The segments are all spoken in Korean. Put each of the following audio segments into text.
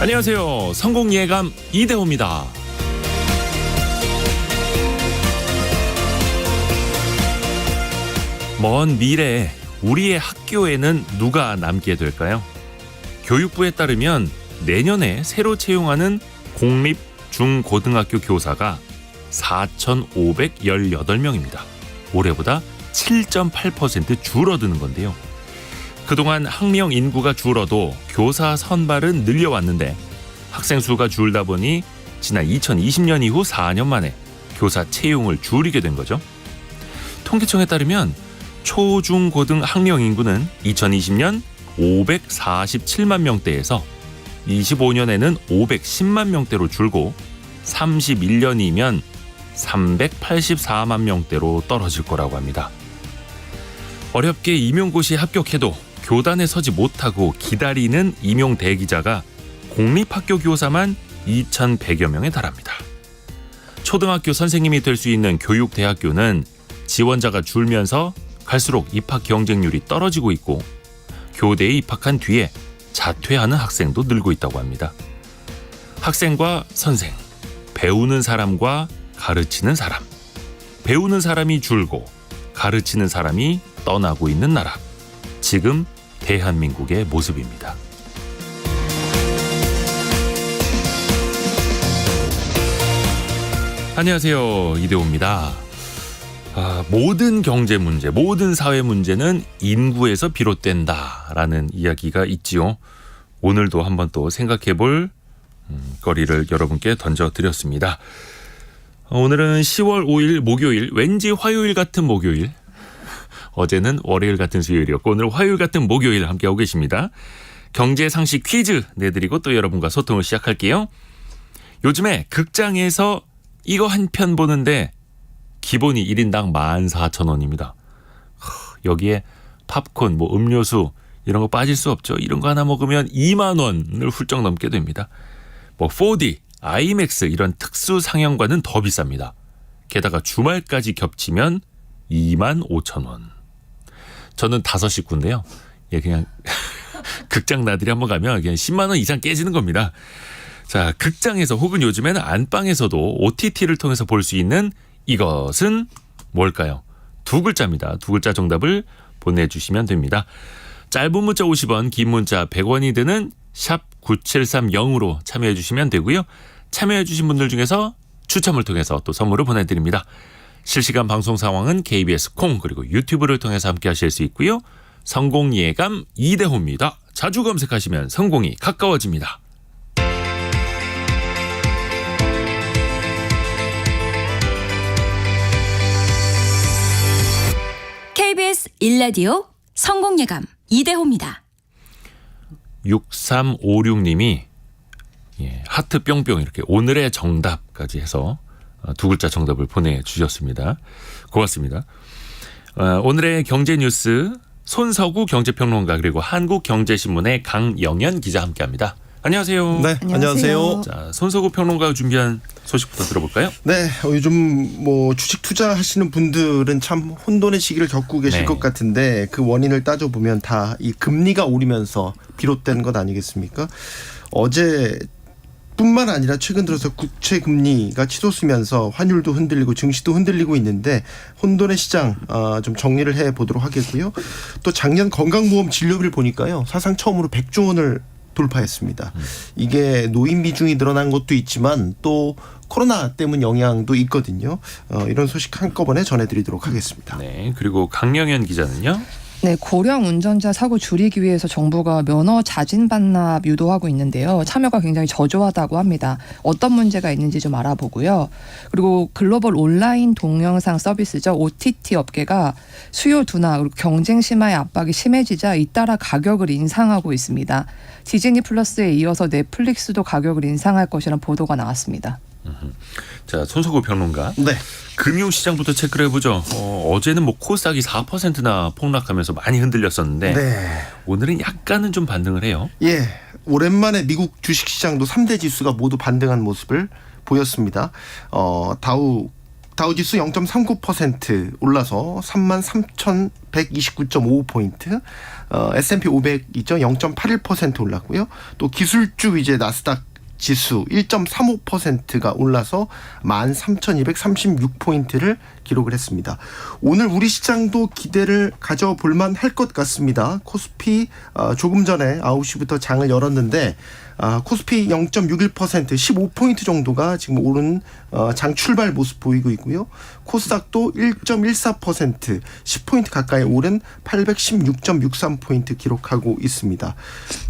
안녕하세요. 성공예감 이대호입니다. 먼 미래에 우리의 학교에는 누가 남게 될까요? 교육부에 따르면 내년에 새로 채용하는 공립 중고등학교 교사가 4,518명입니다. 올해보다 7.8% 줄어드는 건데요. 그동안 학령 인구가 줄어도 교사 선발은 늘려왔는데 학생 수가 줄다 보니 지난 2020년 이후 4년 만에 교사 채용을 줄이게 된 거죠. 통계청에 따르면 초, 중, 고등 학령 인구는 2020년 547만 명대에서 25년에는 510만 명대로 줄고 31년이면 384만 명대로 떨어질 거라고 합니다. 어렵게 임용고시에 합격해도 교단에 서지 못하고 기다리는 임용 대기자가 공립학교 교사만 2,100여 명에 달합니다. 초등학교 선생님이 될 수 있는 교육대학교는 지원자가 줄면서 갈수록 입학 경쟁률이 떨어지고 있고 교대에 입학한 뒤에 자퇴하는 학생도 늘고 있다고 합니다. 학생과 선생, 배우는 사람과 가르치는 사람, 배우는 사람이 줄고 가르치는 사람이 떠나고 있는 나라. 지금 대한민국의 모습입니다. 안녕하세요. 이대호입니다. 모든 경제 문제, 모든 사회 문제는 인구에서 비롯된다라는 이야기가 있지요. 오늘도 한번 또 생각해볼 거리를 여러분께 던져드렸습니다. 오늘은 10월 5일 목요일, 왠지 화요일 같은 목요일. 어제는 월요일 같은 수요일이었고 오늘 화요일 같은 목요일 함께하고 계십니다. 경제 상식 퀴즈 내드리고 또 여러분과 소통을 시작할게요. 요즘에 극장에서 이거 한 편 보는데 기본이 1인당 14,000원입니다. 여기에 팝콘, 음료수 이런 거 빠질 수 없죠. 이런 거 하나 먹으면 2만 원을 훌쩍 넘게 됩니다. 4D, IMAX 이런 특수 상영관은 더 비쌉니다. 게다가 주말까지 겹치면 25,000원. 저는 5식구인데요. 그냥 극장 나들이 한번 가면 그냥 10만 원 이상 깨지는 겁니다. 자, 극장에서 혹은 요즘에는 안방에서도 OTT를 통해서 볼 수 있는 이것은 뭘까요? 2글자입니다. 2글자 정답을 보내주시면 됩니다. 짧은 문자 50원, 긴 문자 100원이 드는 샵 9730으로 참여해 주시면 되고요. 참여해 주신 분들 중에서 추첨을 통해서 또 선물을 보내드립니다. 실시간 방송 상황은 KBS 콩 그리고 유튜브를 통해서 함께 하실 수 있고요. 성공예감 이대호입니다. 자주 검색하시면 성공이 가까워집니다. KBS 1라디오 성공예감 이대호입니다. 6356님이 하트 뿅뿅 이렇게 오늘의 정답까지 해서 2글자 정답을 보내주셨습니다. 고맙습니다. 오늘의 경제 뉴스 손서구 경제평론가 그리고 한국경제신문의 강영현 기자 함께합니다. 안녕하세요. 네, 안녕하세요. 자, 손서구 평론가가 준비한 소식부터 들어볼까요? 네, 요즘 주식 투자하시는 분들은 참 혼돈의 시기를 겪고 계실 것 같은데 그 원인을 따져보면 다 이 금리가 오르면서 비롯된 것 아니겠습니까? 어제 뿐만 아니라 최근 들어서 국채 금리가 치솟으면서 환율도 흔들리고 증시도 흔들리고 있는데 혼돈의 시장 좀 정리를 해보도록 하겠고요. 또 작년 건강보험 진료비를 보니까요. 사상 처음으로 100조 원을 돌파했습니다. 이게 노인 비중이 늘어난 것도 있지만 또 코로나 때문 영향도 있거든요. 이런 소식 한꺼번에 전해드리도록 하겠습니다. 네, 그리고 강영현 기자는요? 네, 고령 운전자 사고 줄이기 위해서 정부가 면허 자진 반납 유도하고 있는데요. 참여가 굉장히 저조하다고 합니다. 어떤 문제가 있는지 좀 알아보고요. 그리고 글로벌 온라인 동영상 서비스죠. OTT 업계가 수요 둔화 그리고 경쟁 심화의 압박이 심해지자 잇따라 가격을 인상하고 있습니다. 디즈니 플러스에 이어서 넷플릭스도 가격을 인상할 것이라는 보도가 나왔습니다. 자, 손석구 평론가. 네. 금융시장부터 체크를 해보죠. 어제는 코스닥이 4%나 폭락하면서 많이 흔들렸었는데 오늘은 약간은 좀 반등을 해요. 예, 오랜만에 미국 주식시장도 3대 지수가 모두 반등한 모습을 보였습니다. 다우 다우지수 0.39% 올라서 33,129.55포인트. S&P 500 있죠. 0.81% 올랐고요. 또 기술주 위제 나스닥 지수 1.35%가 올라서 13,236포인트를 기록을 했습니다. 오늘 우리 시장도 기대를 가져볼 만할 것 같습니다. 코스피 조금 전에 9시부터 장을 열었는데 코스피 0.61% 15포인트 정도가 지금 오른 장 출발 모습 보이고 있고요. 코스닥도 1.14% 10포인트 가까이 오른 816.63포인트 기록하고 있습니다.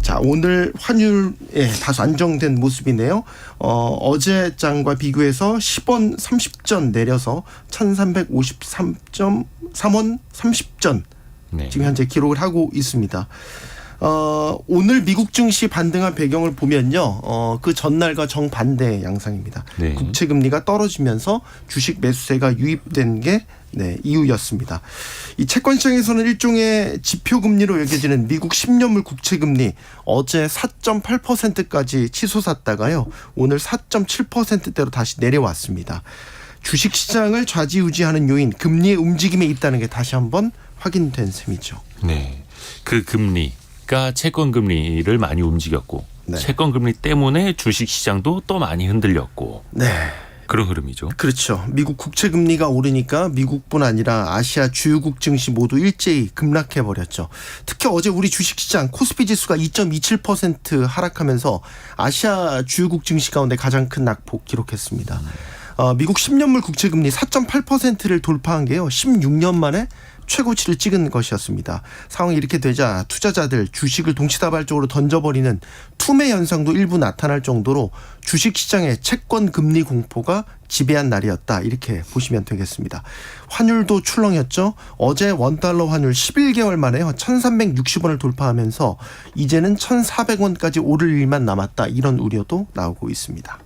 자, 오늘 환율에 다소 안정된 모습이네요. 어제 장과 비교해서 10원 30전 내려서 1353.3원 30전 네. 지금 현재 기록을 하고 있습니다. 오늘 미국 증시 반등한 배경을 보면요. 그 전날과 정반대 양상입니다. 네. 국채 금리가 떨어지면서 주식 매수세가 유입된 게 이유였습니다. 이 채권 시장에서는 일종의 지표 금리로 여겨지는 미국 10년물 국채 금리 어제 4.8%까지 치솟았다가요. 오늘 4.7%대로 다시 내려왔습니다. 주식 시장을 좌지우지하는 요인 금리의 움직임에 있다는 게 다시 한번 확인된 셈이죠. 네. 그 금리가 채권 금리를 많이 움직였고 네. 채권 금리 때문에 주식 시장도 또 많이 흔들렸고 네. 그런 흐름이죠. 그렇죠. 미국 국채 금리가 오르니까 미국뿐 아니라 아시아 주요국 증시 모두 일제히 급락해 버렸죠. 특히 어제 우리 주식시장 코스피 지수가 2.27% 하락하면서 아시아 주요국 증시 가운데 가장 큰 낙폭 기록했습니다. 미국 10년물 국채 금리 4.8%를 돌파한 게요. 16년 만에 최고치를 찍은 것이었습니다. 상황이 이렇게 되자 투자자들 주식을 동시다발적으로 던져버리는 투매 현상도 일부 나타날 정도로 주식시장의 채권 금리 공포가 지배한 날이었다. 이렇게 보시면 되겠습니다. 환율도 출렁였죠. 어제 원달러 환율 11개월 만에 1360원을 돌파하면서 이제는 1400원까지 오를 일만 남았다. 이런 우려도 나오고 있습니다.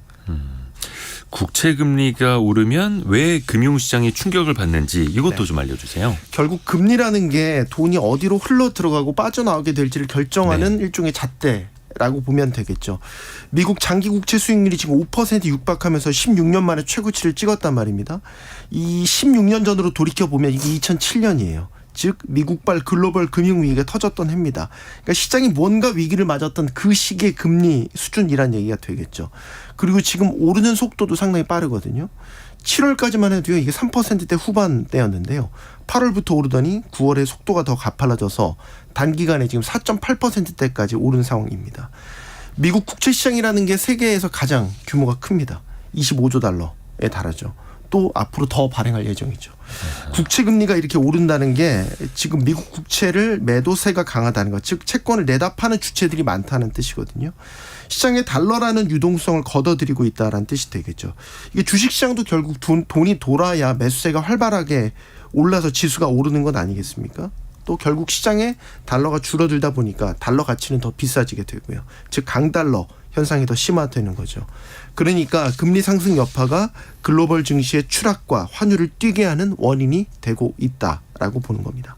국채 금리가 오르면 왜 금융시장이 충격을 받는지 이것도 좀 알려주세요. 결국 금리라는 게 돈이 어디로 흘러 들어가고 빠져나오게 될지를 결정하는 일종의 잣대라고 보면 되겠죠. 미국 장기 국채 수익률이 지금 5% 육박하면서 16년 만에 최고치를 찍었단 말입니다. 이 16년 전으로 돌이켜보면 이게 2007년이에요. 즉 미국발 글로벌 금융위기가 터졌던 해입니다. 그러니까 시장이 뭔가 위기를 맞았던 그 시기의 금리 수준이란 얘기가 되겠죠. 그리고 지금 오르는 속도도 상당히 빠르거든요. 7월까지만 해도요. 이게 3%대 후반대였는데요. 8월부터 오르더니 9월에 속도가 더 가팔라져서 단기간에 지금 4.8%대까지 오른 상황입니다. 미국 국채시장이라는 게 세계에서 가장 규모가 큽니다. 25조 달러에 달하죠. 또 앞으로 더 발행할 예정이죠. 국채 금리가 이렇게 오른다는 게 지금 미국 국채를 매도세가 강하다는 것, 즉 채권을 내다 파는 주체들이 많다는 뜻이거든요. 시장에 달러라는 유동성을 걷어들이고 있다는 뜻이 되겠죠. 이게 주식시장도 결국 돈이 돌아야 매수세가 활발하게 올라서 지수가 오르는 건 아니겠습니까? 또 결국 시장에 달러가 줄어들다 보니까 달러 가치는 더 비싸지게 되고요. 즉 강달러 현상이 더 심화되는 거죠. 그러니까 금리 상승 여파가 글로벌 증시의 추락과 환율을 뛰게 하는 원인이 되고 있다라고 보는 겁니다.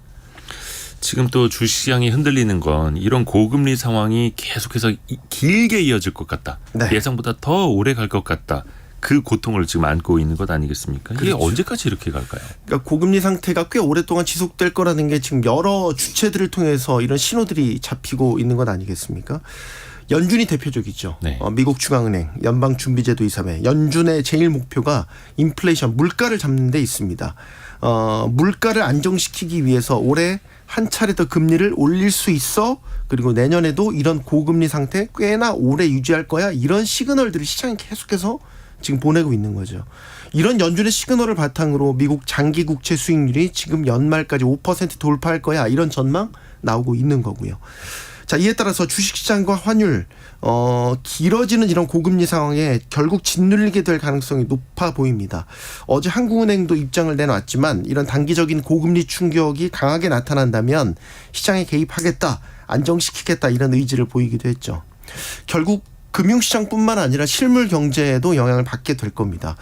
지금 또 주식시장이 흔들리는 건 이런 고금리 상황이 계속해서 길게 이어질 것 같다. 네. 예상보다 더 오래 갈 것 같다. 그 고통을 지금 안고 있는 것 아니겠습니까? 이게 그렇죠. 언제까지 이렇게 갈까요? 그러니까 고금리 상태가 꽤 오랫동안 지속될 거라는 게 지금 여러 주체들을 통해서 이런 신호들이 잡히고 있는 것 아니겠습니까? 연준이 대표적이죠. 네. 미국 중앙은행, 연방준비제도 이사회, 연준의 제일 목표가 인플레이션, 물가를 잡는 데 있습니다. 물가를 안정시키기 위해서 올해 한 차례 더 금리를 올릴 수 있어. 그리고 내년에도 이런 고금리 상태 꽤나 오래 유지할 거야. 이런 시그널들을 시장이 계속해서 지금 보내고 있는 거죠. 이런 연준의 시그널을 바탕으로 미국 장기 국채 수익률이 지금 연말까지 5% 돌파할 거야. 이런 전망 나오고 있는 거고요. 자, 이에 따라서 주식시장과 환율 길어지는 이런 고금리 상황에 결국 짓눌리게 될 가능성이 높아 보입니다. 어제 한국은행도 입장을 내놨지만 이런 단기적인 고금리 충격이 강하게 나타난다면 시장에 개입하겠다, 안정시키겠다 이런 의지를 보이기도 했죠. 결국 금융시장뿐만 아니라 실물 경제에도 영향을 받게 될 겁니다.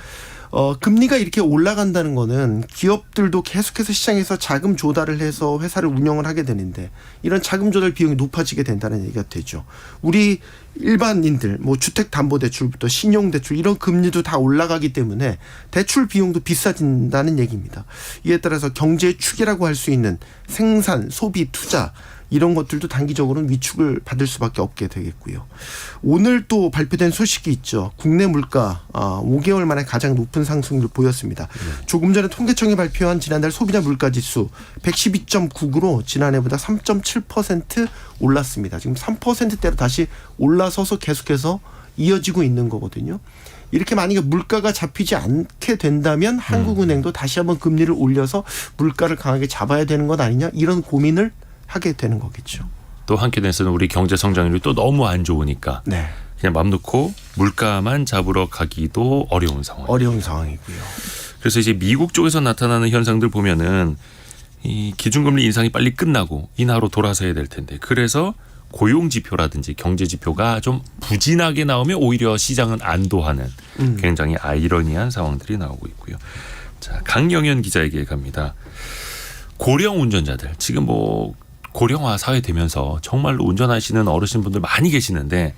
금리가 이렇게 올라간다는 거는 기업들도 계속해서 시장에서 자금 조달을 해서 회사를 운영을 하게 되는데 이런 자금 조달 비용이 높아지게 된다는 얘기가 되죠. 우리 일반인들 뭐 주택담보대출부터 신용대출 이런 금리도 다 올라가기 때문에 대출 비용도 비싸진다는 얘기입니다. 이에 따라서 경제의 축이라고 할 수 있는 생산, 소비, 투자 이런 것들도 단기적으로는 위축을 받을 수밖에 없게 되겠고요. 오늘 또 발표된 소식이 있죠. 국내 물가 5개월 만에 가장 높은 상승률을 보였습니다. 조금 전에 통계청이 발표한 지난달 소비자 물가지수 112.9로 지난해보다 3.7% 올랐습니다. 지금 3%대로 다시 올라서서 계속해서 이어지고 있는 거거든요. 이렇게 만약에 물가가 잡히지 않게 된다면 한국은행도 다시 한번 금리를 올려서 물가를 강하게 잡아야 되는 것 아니냐 이런 고민을 하게 되는 거겠죠. 또 한편에서는 우리 경제 성장률이 또 너무 안 좋으니까 네. 그냥 맘 놓고 물가만 잡으러 가기도 어려운 상황. 어려운 상황이고요. 그래서 이제 미국 쪽에서 나타나는 현상들 보면은 이 기준금리 인상이 빨리 끝나고 인하로 돌아서야 될 텐데 그래서 고용 지표라든지 경제 지표가 좀 부진하게 나오면 오히려 시장은 안도하는 굉장히 아이러니한 상황들이 나오고 있고요. 자, 강영현 기자에게 갑니다. 고령 운전자들 지금 뭐 고령화 사회 되면서 정말로 운전하시는 어르신분들 많이 계시는데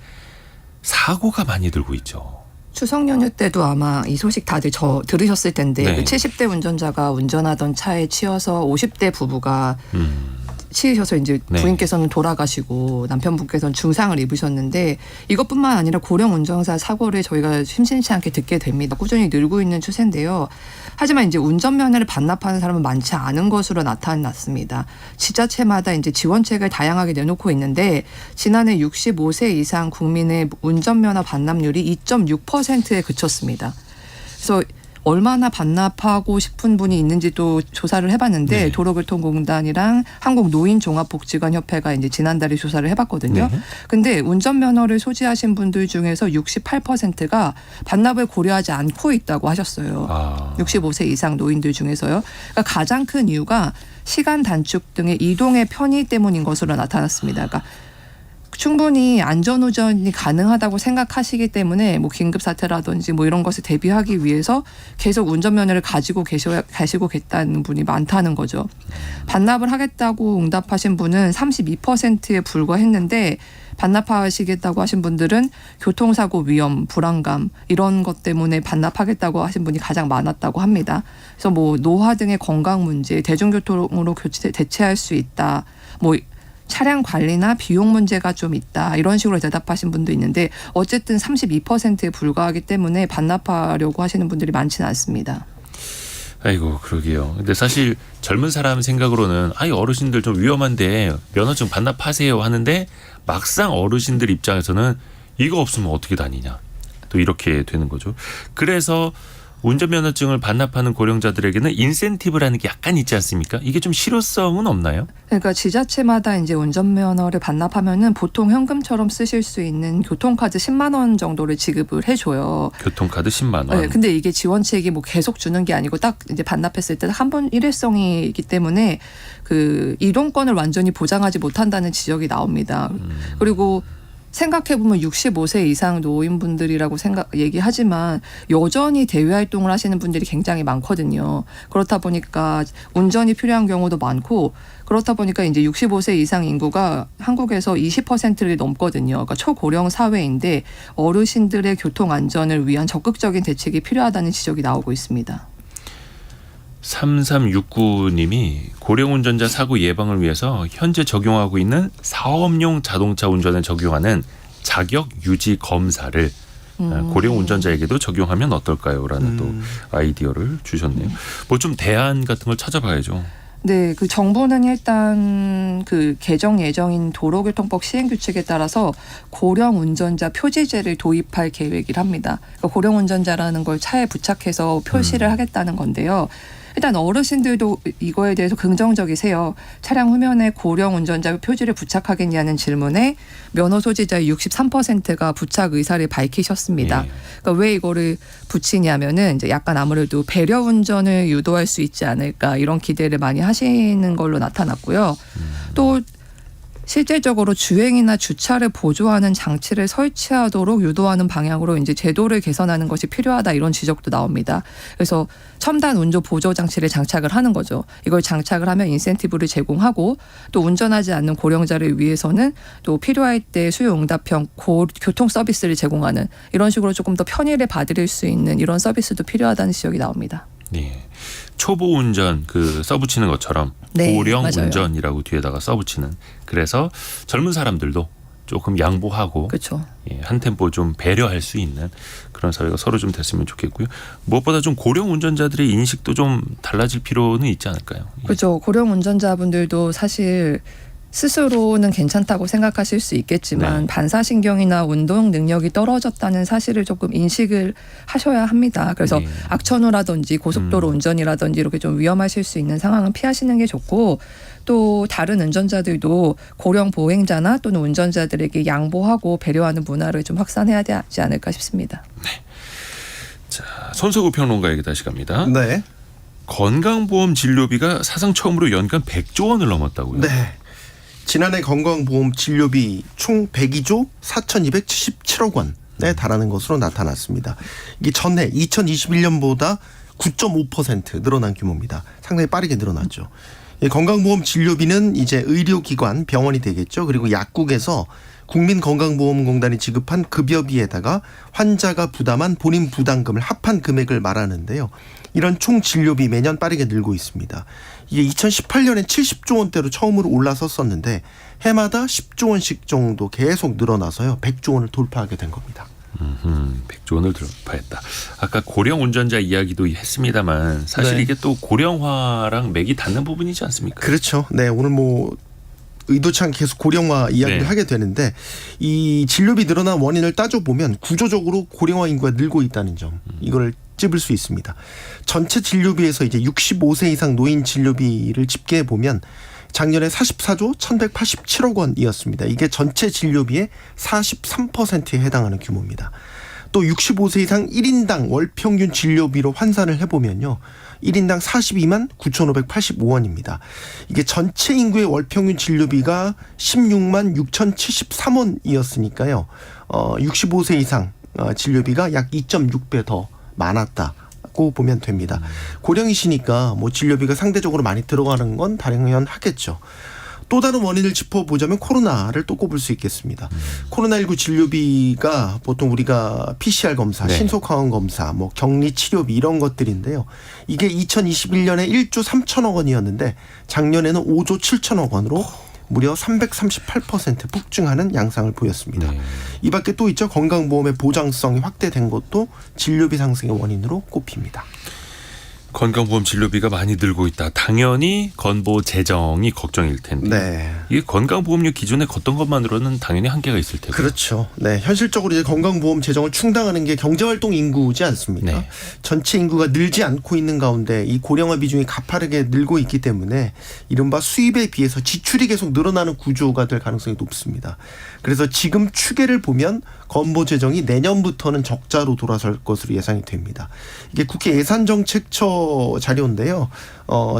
사고가 많이 들고 있죠. 추석 연휴 때도 아마 이 소식 다들 들으셨을 텐데 네. 그 70대 운전자가 운전하던 차에 치여서 50대 부부가 치이셔서 이제 네. 부인께서는 돌아가시고 남편분께서는 중상을 입으셨는데 이것뿐만 아니라 고령 운전사 사고를 저희가 심심치 않게 듣게 됩니다. 꾸준히 늘고 있는 추세인데요. 하지만 이제 운전면허를 반납하는 사람은 많지 않은 것으로 나타났습니다. 지자체마다 이제 지원책을 다양하게 내놓고 있는데 지난해 65세 이상 국민의 운전면허 반납률이 2.6%에 그쳤습니다. 그래서 얼마나 반납하고 싶은 분이 있는지도 조사를 해봤는데 네. 도로교통공단이랑 한국노인종합복지관협회가 이제 지난달에 조사를 해봤거든요. 네. 근데 운전면허를 소지하신 분들 중에서 68%가 반납을 고려하지 않고 있다고 하셨어요. 65세 이상 노인들 중에서요. 그러니까 가장 큰 이유가 시간 단축 등의 이동의 편의 때문인 것으로 나타났습니다. 그러니까 충분히 안전운전이 가능하다고 생각하시기 때문에 뭐 긴급사태라든지 뭐 이런 것을 대비하기 위해서 계속 운전면허를 가지고 가시고 계시다는 분이 많다는 거죠. 반납을 하겠다고 응답하신 분은 32%에 불과했는데 반납하시겠다고 하신 분들은 교통사고 위험, 불안감 이런 것 때문에 반납하겠다고 하신 분이 가장 많았다고 합니다. 그래서 뭐 노화 등의 건강 문제, 대중교통으로 대체할 수 있다. 뭐 차량 관리나 비용 문제가 좀 있다. 이런 식으로 대답하신 분도 있는데 어쨌든 32%에 불과하기 때문에 반납하려고 하시는 분들이 많지는 않습니다. 아이고 그러게요. 근데 사실 젊은 사람 생각으로는 아이 어르신들 좀 위험한데 면허증 반납하세요 하는데 막상 어르신들 입장에서는 이거 없으면 어떻게 다니냐. 또 이렇게 되는 거죠. 그래서 운전면허증을 반납하는 고령자들에게는 인센티브라는 게 약간 있지 않습니까? 이게 좀 실효성은 없나요? 그러니까 지자체마다 이제 운전면허를 반납하면은 보통 현금처럼 쓰실 수 있는 교통카드 10만 원 정도를 지급을 해줘요. 교통카드 10만 원. 네, 근데 이게 지원책이 뭐 계속 주는 게 아니고 딱 이제 반납했을 때 한 번 일회성이기 때문에 그 이동권을 완전히 보장하지 못한다는 지적이 나옵니다. 그리고 생각해보면 65세 이상 노인분들이라고 얘기하지만 여전히 대외활동을 하시는 분들이 굉장히 많거든요. 그렇다 보니까 운전이 필요한 경우도 많고 그렇다 보니까 이제 65세 이상 인구가 한국에서 20%를 넘거든요. 그러니까 초고령 사회인데 어르신들의 교통 안전을 위한 적극적인 대책이 필요하다는 지적이 나오고 있습니다. 3369님이 고령 운전자 사고 예방을 위해서 현재 적용하고 있는 사업용 자동차 운전에 적용하는 자격 유지 검사를 고령 운전자에게도 적용하면 어떨까요? 라는 또 아이디어를 주셨네요. 뭐 좀 대안 같은 걸 찾아봐야죠. 네, 그 정부는 일단 그 개정 예정인 도로교통법 시행규칙에 따라서 고령 운전자 표지제를 도입할 계획이랍니다. 그러니까 고령 운전자라는 걸 차에 부착해서 표시를 하겠다는 건데요. 일단 어르신들도 이거에 대해서 긍정적이세요. 차량 후면에 고령 운전자 표지를 부착하겠냐는 질문에 면허 소지자의 63%가 부착 의사를 밝히셨습니다. 예. 그러니까 왜 이거를 붙이냐면은 이제 약간 아무래도 배려 운전을 유도할 수 있지 않을까 이런 기대를 많이 하시는 걸로 나타났고요. 또 실질적으로 주행이나 주차를 보조하는 장치를 설치하도록 유도하는 방향으로 이제 제도를 개선하는 것이 필요하다 이런 지적도 나옵니다. 그래서 첨단 운전 보조 장치를 장착을 하는 거죠. 이걸 장착을 하면 인센티브를 제공하고 또 운전하지 않는 고령자를 위해서는 또 필요할 때 수요응답형 교통 서비스를 제공하는 이런 식으로 조금 더 편의를 받을 수 있는 이런 서비스도 필요하다는 지적이 나옵니다. 네. 초보 운전 써붙이는 것처럼 네, 고령 맞아요. 운전이라고 뒤에다가 써붙이는. 그래서 젊은 사람들도 조금 양보하고 그렇죠. 한 템포 좀 배려할 수 있는 그런 사회가 서로 좀 됐으면 좋겠고요. 무엇보다 좀 고령 운전자들의 인식도 좀 달라질 필요는 있지 않을까요? 그렇죠. 고령 운전자분들도 사실 스스로는 괜찮다고 생각하실 수 있겠지만 네. 반사신경이나 운동 능력이 떨어졌다는 사실을 조금 인식을 하셔야 합니다. 그래서 네. 악천후라든지 고속도로 운전이라든지 이렇게 좀 위험하실 수 있는 상황은 피하시는 게 좋고 또 다른 운전자들도 고령 보행자나 또는 운전자들에게 양보하고 배려하는 문화를 좀 확산해야 되지 않을까 싶습니다. 자, 손석구 평론가에게 다시 갑니다. 네. 건강보험 진료비가 사상 처음으로 연간 100조 원을 넘었다고요? 네. 지난해 건강보험 진료비 총 102조 4,277억 원에 달하는 것으로 나타났습니다. 이게 전해 2021년보다 9.5% 늘어난 규모입니다. 상당히 빠르게 늘어났죠. 이 건강보험 진료비는 이제 의료기관, 병원이 되겠죠. 그리고 약국에서 국민건강보험공단이 지급한 급여비에다가 환자가 부담한 본인 부담금을 합한 금액을 말하는데요. 이런 총 진료비 매년 빠르게 늘고 있습니다. 이게 2018년엔 70조 원대로 처음으로 올라섰었는데 해마다 10조 원씩 정도 계속 늘어나서요. 100조 원을 돌파하게 된 겁니다. 100조 원을 돌파했다. 아까 고령 운전자 이야기도 했습니다만 사실 네. 이게 또 고령화랑 맥이 닿는 부분이지 않습니까? 그렇죠. 네, 오늘 의도치 않게 계속 고령화 이야기를 네. 하게 되는데 이 진료비 늘어난 원인을 따져보면 구조적으로 고령화 인구가 늘고 있다는 점 이걸 찝을 수 있습니다. 전체 진료비에서 이제 65세 이상 노인 진료비를 집계해 보면 작년에 44조 1,187억 원이었습니다. 이게 전체 진료비의 43%에 해당하는 규모입니다. 또 65세 이상 1인당 월 평균 진료비로 환산을 해보면요. 1인당 42만 9,585원입니다. 이게 전체 인구의 월 평균 진료비가 16만 6,073원이었으니까요. 65세 이상 진료비가 약 2.6배 더 많았다고 보면 됩니다. 고령이시니까 진료비가 상대적으로 많이 들어가는 건 당연하겠죠. 또 다른 원인을 짚어보자면 코로나를 또 꼽을 수 있겠습니다. 코로나19 진료비가 보통 우리가 PCR 검사, 네. 신속항원 검사, 격리 치료비 이런 것들인데요. 이게 2021년에 1조 3천억 원이었는데 작년에는 5조 7천억 원으로 무려 338% 폭증하는 양상을 보였습니다. 네. 이 밖에 또 있죠. 건강보험의 보장성이 확대된 것도 진료비 상승의 원인으로 꼽힙니다. 건강보험 진료비가 많이 늘고 있다. 당연히 건보 재정이 걱정일 텐데. 네. 이게 건강보험료 기존에 걷던 것만으로는 당연히 한계가 있을 테고. 그렇죠. 네. 현실적으로 이제 건강보험 재정을 충당하는 게 경제활동 인구지 않습니까? 네. 전체 인구가 늘지 않고 있는 가운데 이 고령화 비중이 가파르게 늘고 있기 때문에 이른바 수입에 비해서 지출이 계속 늘어나는 구조가 될 가능성이 높습니다. 그래서 지금 추계를 보면 건보 재정이 내년부터는 적자로 돌아설 것으로 예상이 됩니다. 이게 국회 예산정책처 자료인데요.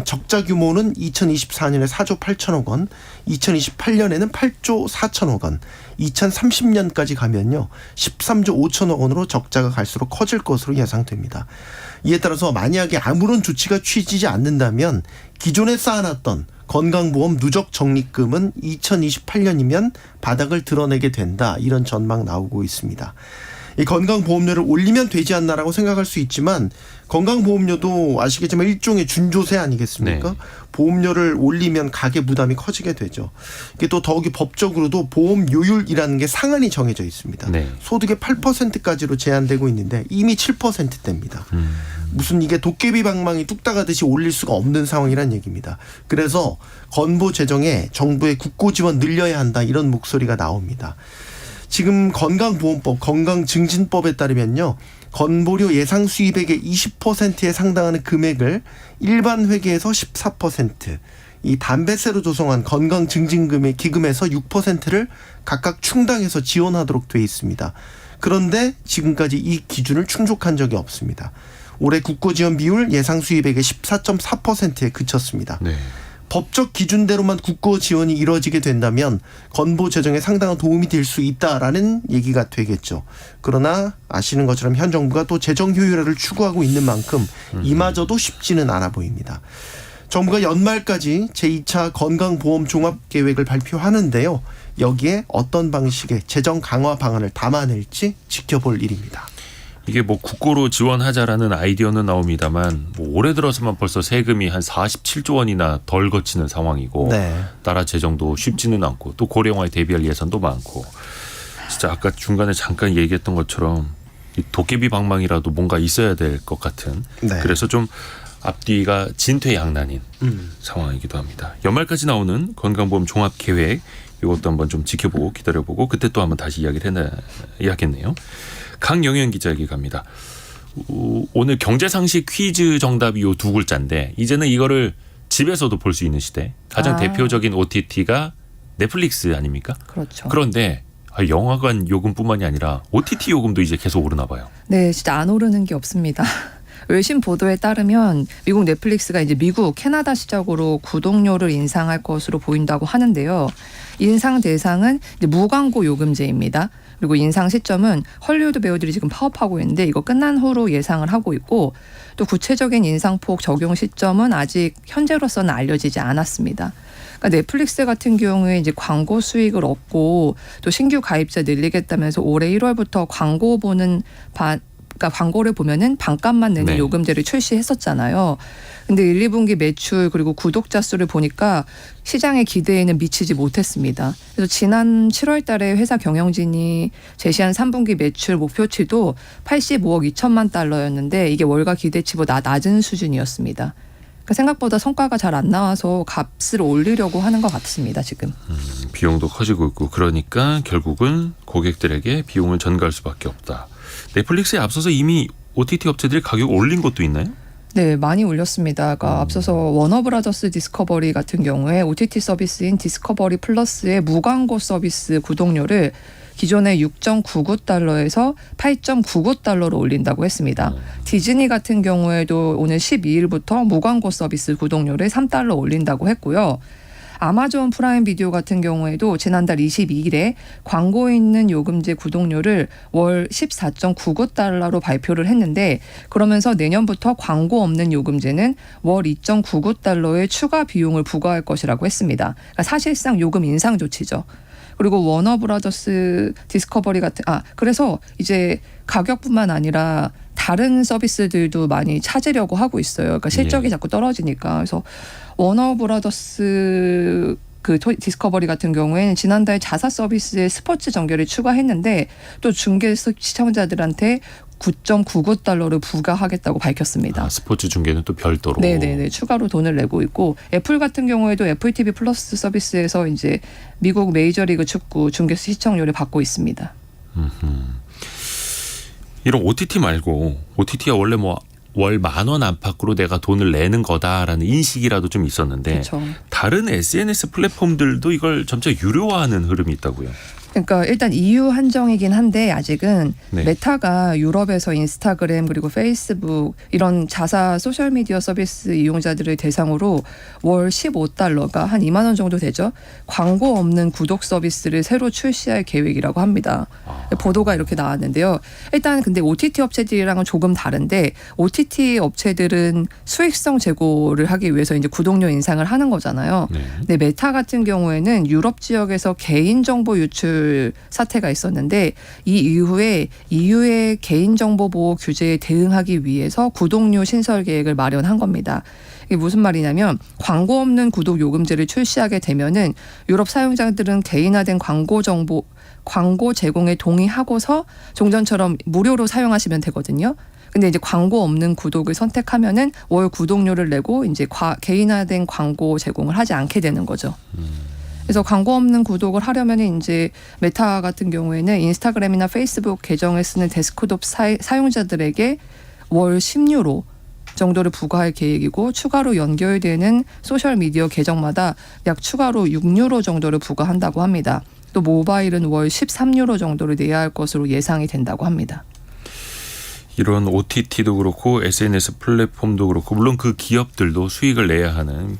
적자 규모는 2024년에 4조 8천억 원, 2028년에는 8조 4천억 원, 2030년까지 가면요 13조 5천억 원으로 적자가 갈수록 커질 것으로 예상됩니다. 이에 따라서 만약에 아무런 조치가 취지지 않는다면 기존에 쌓아놨던 건강보험 누적 적립금은 2028년이면 바닥을 드러내게 된다. 이런 전망 나오고 있습니다. 이 건강보험료를 올리면 되지 않나라고 생각할 수 있지만 건강보험료도 아시겠지만 일종의 준조세 아니겠습니까? 네. 보험료를 올리면 가계 부담이 커지게 되죠. 이게 또 더욱이 법적으로도 보험료율이라는 게 상한이 정해져 있습니다. 네. 소득의 8%까지로 제한되고 있는데 이미 7%대입니다. 무슨 이게 도깨비 방망이 뚝딱 하듯이 올릴 수가 없는 상황이란 얘기입니다. 그래서 건보 재정에 정부의 국고 지원 늘려야 한다 이런 목소리가 나옵니다. 지금 건강보험법, 건강증진법에 따르면요. 건보료 예상 수입액의 20%에 상당하는 금액을 일반 회계에서 14%, 이 담배세로 조성한 건강증진금의 기금에서 6%를 각각 충당해서 지원하도록 돼 있습니다. 그런데 지금까지 이 기준을 충족한 적이 없습니다. 올해 국고 지원 비율 예상 수입액의 14.4%에 그쳤습니다. 네. 법적 기준대로만 국고 지원이 이루어지게 된다면 건보 재정에 상당한 도움이 될 수 있다라는 얘기가 되겠죠. 그러나 아시는 것처럼 현 정부가 또 재정 효율화를 추구하고 있는 만큼 이마저도 쉽지는 않아 보입니다. 정부가 연말까지 제2차 건강보험 종합계획을 발표하는데요. 여기에 어떤 방식의 재정 강화 방안을 담아낼지 지켜볼 일입니다. 이게 뭐 국고로 지원하자라는 아이디어는 나옵니다만 뭐 올해 들어서만 벌써 세금이 한 47조 원이나 덜 거치는 상황이고 네. 나라 재정도 쉽지는 않고 또 고령화에 대비할 예산도 많고 진짜 아까 중간에 잠깐 얘기했던 것처럼 이 도깨비 방망이라도 뭔가 있어야 될 것 같은 네. 그래서 좀 앞뒤가 진퇴양난인 상황이기도 합니다. 연말까지 나오는 건강보험 종합계획 이것도 한번 좀 지켜보고 기다려보고 그때 또 한번 다시 이야기를 해야겠네요. 강영현 기자에게 갑니다. 오늘 경제상식 퀴즈 정답이 요 두 글자인데 이제는 이거를 집에서도 볼 수 있는 시대. 가장 대표적인 OTT가 넷플릭스 아닙니까? 그렇죠. 그런데 영화관 요금뿐만이 아니라 OTT 요금도 이제 계속 오르나 봐요. 네, 진짜 안 오르는 게 없습니다. 외신 보도에 따르면 미국 넷플릭스가 이제 미국, 캐나다 시작으로 구독료를 인상할 것으로 보인다고 하는데요. 인상 대상은 이제 무광고 요금제입니다. 그리고 인상 시점은 헐리우드 배우들이 지금 파업하고 있는데 이거 끝난 후로 예상을 하고 있고 또 구체적인 인상폭 적용 시점은 아직 현재로서는 알려지지 않았습니다. 그러니까 넷플릭스 같은 경우에 이제 광고 수익을 얻고 또 신규 가입자 늘리겠다면서 올해 1월부터 광고 보는 그러니까 광고를 보면은 반값만 내는 네. 요금제를 출시했었잖아요. 근데 1, 2분기 매출 그리고 구독자 수를 보니까 시장의 기대에는 미치지 못했습니다. 그래서 지난 7월 달에 회사 경영진이 제시한 3분기 매출 목표치도 85억 2천만 달러였는데 이게 월가 기대치보다 낮은 수준이었습니다. 그러니까 생각보다 성과가 잘 안 나와서 값을 올리려고 하는 것 같습니다. 지금. 비용도 커지고 있고 그러니까 결국은 고객들에게 비용을 전가할 수밖에 없다. 넷플릭스에 앞서서 이미 OTT 업체들이 가격 올린 것도 있나요? 네, 많이 올렸습니다. 그러니까 앞서서 워너브라더스 디스커버리 같은 경우에 OTT 서비스인 디스커버리 플러스의 무광고 서비스 구독료를 기존의 6.99달러에서 8.99달러로 올린다고 했습니다. 디즈니 같은 경우에도 오늘 12일부터 무광고 서비스 구독료를 3달러 올린다고 했고요. 아마존 프라임 비디오 같은 경우에도 지난달 22일에 광고 있는 요금제 구독료를 월 14.99달러로 발표를 했는데 그러면서 내년부터 광고 없는 요금제는 월 2.99달러의 추가 비용을 부과할 것이라고 했습니다. 그러니까 사실상 요금 인상 조치죠. 그리고 워너브라더스 디스커버리 같은 그래서 이제 가격뿐만 아니라 다른 서비스들도 많이 찾으려고 하고 있어요. 그러니까 실적이 자꾸 떨어지니까. 그래서 워너브라더스 디스커버리 같은 경우에는 지난달 자사 서비스에 스포츠 전개를 추가했는데 또 중계 시청자들한테 9.99달러를 부과하겠다고 밝혔습니다. 스포츠 중계는 또 별도로. 네네네. 추가로 돈을 내고 있고 애플 같은 경우에도 애플 TV 플러스 서비스에서 이제 미국 메이저리그 축구 중계 시청료를 받고 있습니다. 이런 OTT 말고 OTT가 원래 뭐 월 10,000원 안팎으로 내가 돈을 내는 거다라는 인식이라도 좀 있었는데 그렇죠. 다른 SNS 플랫폼들도 이걸 점차 유료화하는 흐름이 있다고요. 그러니까 일단 EU 한정이긴 한데 아직은 네. 메타가 유럽에서 인스타그램 그리고 페이스북 이런 자사 소셜미디어 서비스 이용자들을 대상으로 월 15달러가 한 2만 원 정도 되죠. 광고 없는 구독 서비스를 새로 출시할 계획이라고 합니다. 보도가 이렇게 나왔는데요. 일단 근데 OTT 업체들이랑은 조금 다른데 OTT 업체들은 수익성 제고를 하기 위해서 이제 구독료 인상을 하는 거잖아요. 네. 근데 메타 같은 경우에는 유럽 지역에서 개인정보 유출 사태가 있었는데 이 이후에 EU의 개인정보 보호 규제에 대응하기 위해서 구독료 신설 계획을 마련한 겁니다. 이게 무슨 말이냐면 광고 없는 구독 요금제를 출시하게 되면은 유럽 사용자들은 개인화된 광고 제공에 동의하고서 종전처럼 무료로 사용하시면 되거든요. 근데 이제 광고 없는 구독을 선택하면은 월 구독료를 내고 이제 개인화된 광고 제공을 하지 않게 되는 거죠. 그래서 광고 없는 구독을 하려면 이제 메타 같은 경우에는 인스타그램이나 페이스북 계정을 쓰는 데스크톱 사용자들에게 월 10유로 정도를 부과할 계획이고 추가로 연결되는 소셜미디어 계정마다 약 추가로 6유로 정도를 부과한다고 합니다. 또 모바일은 월 13유로 정도를 내야 할 것으로 예상이 된다고 합니다. 이런 OTT도 그렇고 SNS 플랫폼도 그렇고 물론 그 기업들도 수익을 내야 하는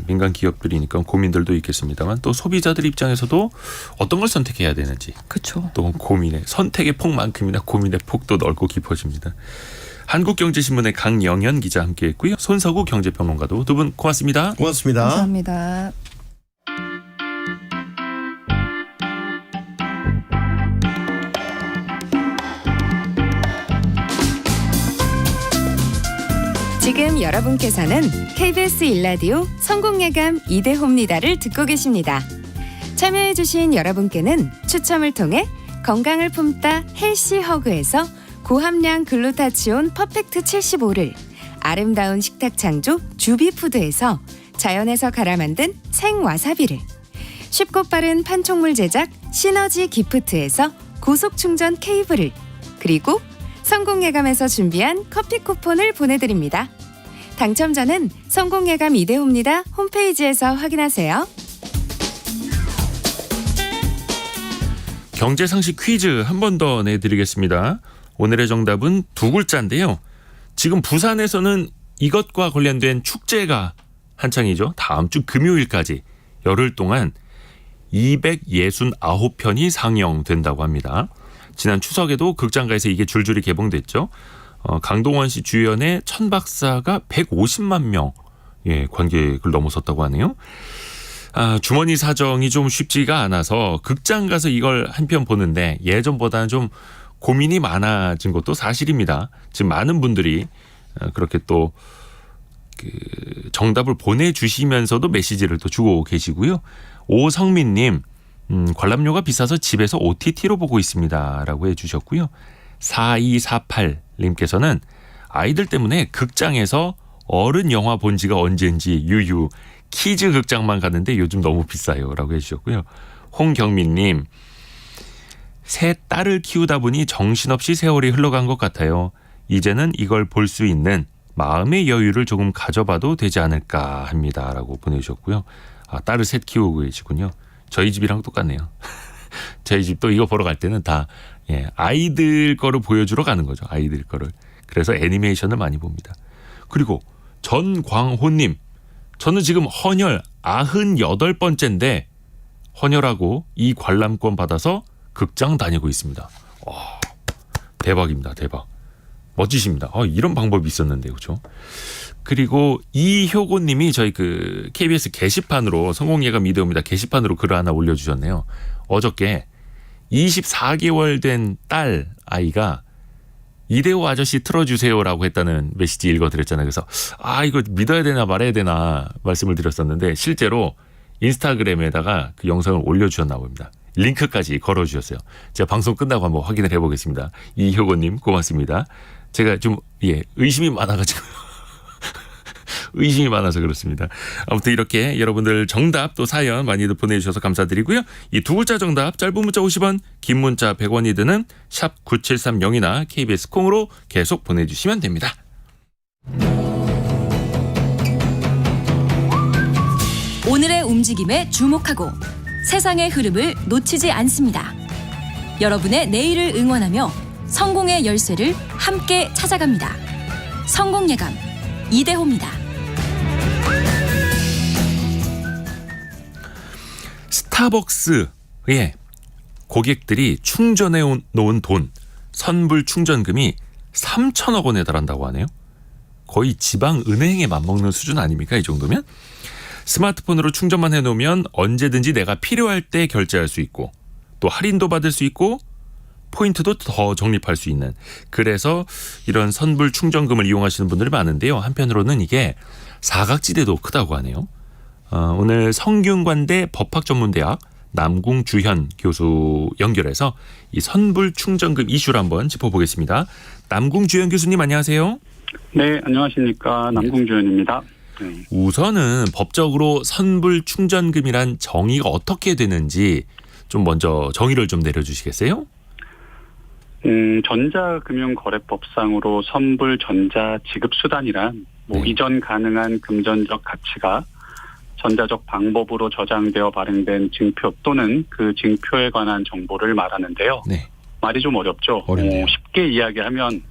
민간 기업들이니까 고민들도 있겠습니다만 또 소비자들 입장에서도 어떤 걸 선택해야 되는지 그렇죠. 또 고민의 선택의 폭만큼이나 고민의 폭도 넓고 깊어집니다. 한국경제신문의 강영현 기자 함께했고요. 손석우 경제평론가도 두 분 고맙습니다. 고맙습니다. 감사합니다. 지금 여러분께서는 KBS 일라디오 성공예감 이대호입니다를 듣고 계십니다. 참여해주신 여러분께는 추첨을 통해 건강을 품다 헬시허그에서 고함량 글루타치온 퍼펙트 75를, 아름다운 식탁 창조 주비푸드에서 자연에서 갈아 만든 생와사비를, 쉽고 빠른 판촉물 제작 시너지 기프트에서 고속 충전 케이블을, 그리고 성공예감에서 준비한 커피 쿠폰을 보내드립니다. 당첨자는 성공예감 이대호입니다 홈페이지에서 확인하세요. 경제상식 퀴즈 한 번 더 내드리겠습니다. 오늘의 정답은 두 글자인데요. 지금 부산에서는 이것과 관련된 축제가 한창이죠. 다음 주 금요일까지 열흘 동안 269편이 상영된다고 합니다. 지난 추석에도 극장가에서 이게 줄줄이 개봉됐죠. 강동원 씨 주연의 천박사가 150만 명 관객을 넘어섰다고 하네요. 주머니 사정이 좀 쉽지가 않아서 극장 가서 이걸 한 편 보는데 예전보다는 좀 고민이 많아진 것도 사실입니다. 지금 많은 분들이 그렇게 또 그 정답을 보내주시면서도 메시지를 또 주고 계시고요. 오성민님, 관람료가 비싸서 집에서 OTT로 보고 있습니다 라고 해주셨고요. 4248님께서는 아이들 때문에 극장에서 어른 영화 본 지가 언젠지 유유 키즈 극장만 가는데 요즘 너무 비싸요 라고 해주셨고요. 홍경민님, 새 딸을 키우다 보니 정신없이 세월이 흘러간 것 같아요. 이제는 이걸 볼 수 있는 마음의 여유를 조금 가져봐도 되지 않을까 합니다 라고 보내주셨고요. 딸을 셋 키우고 계시군요. 저희 집이랑 똑같네요. 저희 집도 이거 보러 갈 때는 다 아이들 거를 보여주러 가는 거죠. 아이들 거를. 그래서 애니메이션을 많이 봅니다. 그리고 전광호님, 저는 지금 헌혈 98번째인데 헌혈하고 이 관람권 받아서 극장 다니고 있습니다. 대박입니다. 대박. 멋지십니다. 이런 방법이 있었는데 그렇죠? 그리고 이효고님이 저희 그 KBS 게시판으로 성공예감 이대호입니다 게시판으로 글을 하나 올려주셨네요. 어저께 24개월 된 딸 아이가 이대호 아저씨 틀어주세요라고 했다는 메시지 읽어드렸잖아요. 그래서 이거 믿어야 되나 말아야 되나 말씀을 드렸었는데 실제로 인스타그램에다가 그 영상을 올려주셨나 봅니다. 링크까지 걸어주셨어요. 제가 방송 끝나고 한번 확인을 해보겠습니다. 이효고님 고맙습니다. 제가 좀 의심이 많아가지고 의심이 많아서 그렇습니다. 아무튼 이렇게 여러분들 정답 또 사연 많이들 보내주셔서 감사드리고요. 이 두 글자 정답 짧은 문자 50원 긴 문자 100원이 드는 샵 9730이나 KBS 콩으로 계속 보내주시면 됩니다. 오늘의 움직임에 주목하고 세상의 흐름을 놓치지 않습니다. 여러분의 내일을 응원하며 성공의 열쇠를 함께 찾아갑니다. 성공예감 이대호입니다. 스타벅스에 고객들이 충전해 놓은 돈, 선불 충전금이 3천억 원에 달한다고 하네요. 거의 지방은행에 맞먹는 수준 아닙니까? 이 정도면? 스마트폰으로 충전만 해놓으면 언제든지 내가 필요할 때 결제할 수 있고 또 할인도 받을 수 있고 포인트도 더 적립할 수 있는, 그래서 이런 선불 충전금을 이용하시는 분들이 많은데요. 한편으로는 이게 사각지대도 크다고 하네요. 오늘 성균관대 법학전문대학 남궁주현 교수 연결해서 이 선불 충전금 이슈를 한번 짚어보겠습니다. 남궁주현 교수님 안녕하세요. 네, 안녕하십니까. 남궁주현입니다. 네. 우선은 법적으로 선불 충전금이란 정의가 어떻게 되는지 좀 먼저 정의를 좀 내려주시겠어요? 전자금융거래법상으로 선불 전자 지급 수단이란 이전 가능한 금전적 가치가 전자적 방법으로 저장되어 발행된 증표 또는 그 증표에 관한 정보를 말하는데요. 네. 말이 좀 어렵죠. 어렵네요. 쉽게 이야기하면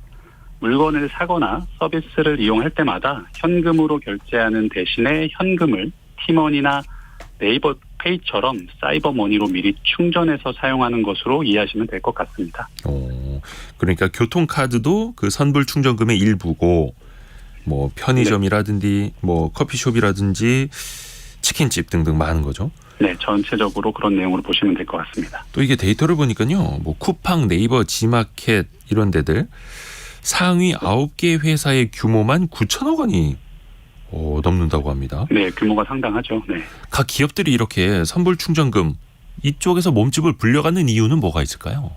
물건을 사거나 서비스를 이용할 때마다 현금으로 결제하는 대신에 현금을 티머니나 네이버 페이처럼 사이버 머니로 미리 충전해서 사용하는 것으로 이해하시면 될 것 같습니다. 그러니까 교통카드도 그 선불 충전금의 일부고 뭐 편의점이라든지 뭐 커피숍이라든지 치킨집 등등 많은 거죠. 네, 전체적으로 그런 내용으로 보시면 될 것 같습니다. 또 이게 데이터를 보니까요. 뭐 쿠팡, 네이버, 지마켓 이런 데들 상위 9개 회사의 규모만 9천억 원이 넘는다고 합니다. 네, 규모가 상당하죠. 네. 각 기업들이 이렇게 선불 충전금 이쪽에서 몸집을 불려가는 이유는 뭐가 있을까요?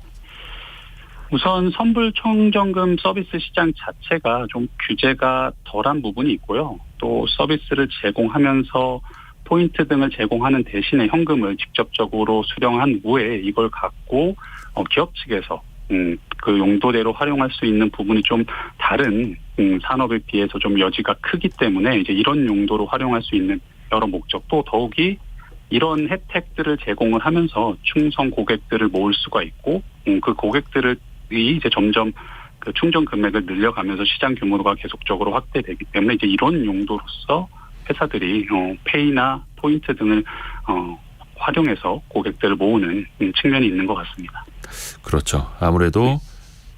우선 선불 충전금 서비스 시장 자체가 좀 규제가 덜한 부분이 있고요. 또 서비스를 제공하면서 포인트 등을 제공하는 대신에 현금을 직접적으로 수령한 후에 이걸 갖고 기업 측에서 그 용도대로 활용할 수 있는 부분이 좀 다른 산업에 비해서 좀 여지가 크기 때문에 이제 이런 용도로 활용할 수 있는 여러 목적도 더욱이 이런 혜택들을 제공을 하면서 충성 고객들을 모을 수가 있고 그 고객들이 이제 점점 그 충전 금액을 늘려가면서 시장 규모가 계속적으로 확대되기 때문에 이제 이런 용도로서 회사들이 페이나 포인트 등을 활용해서 고객들을 모으는 측면이 있는 것 같습니다. 그렇죠. 아무래도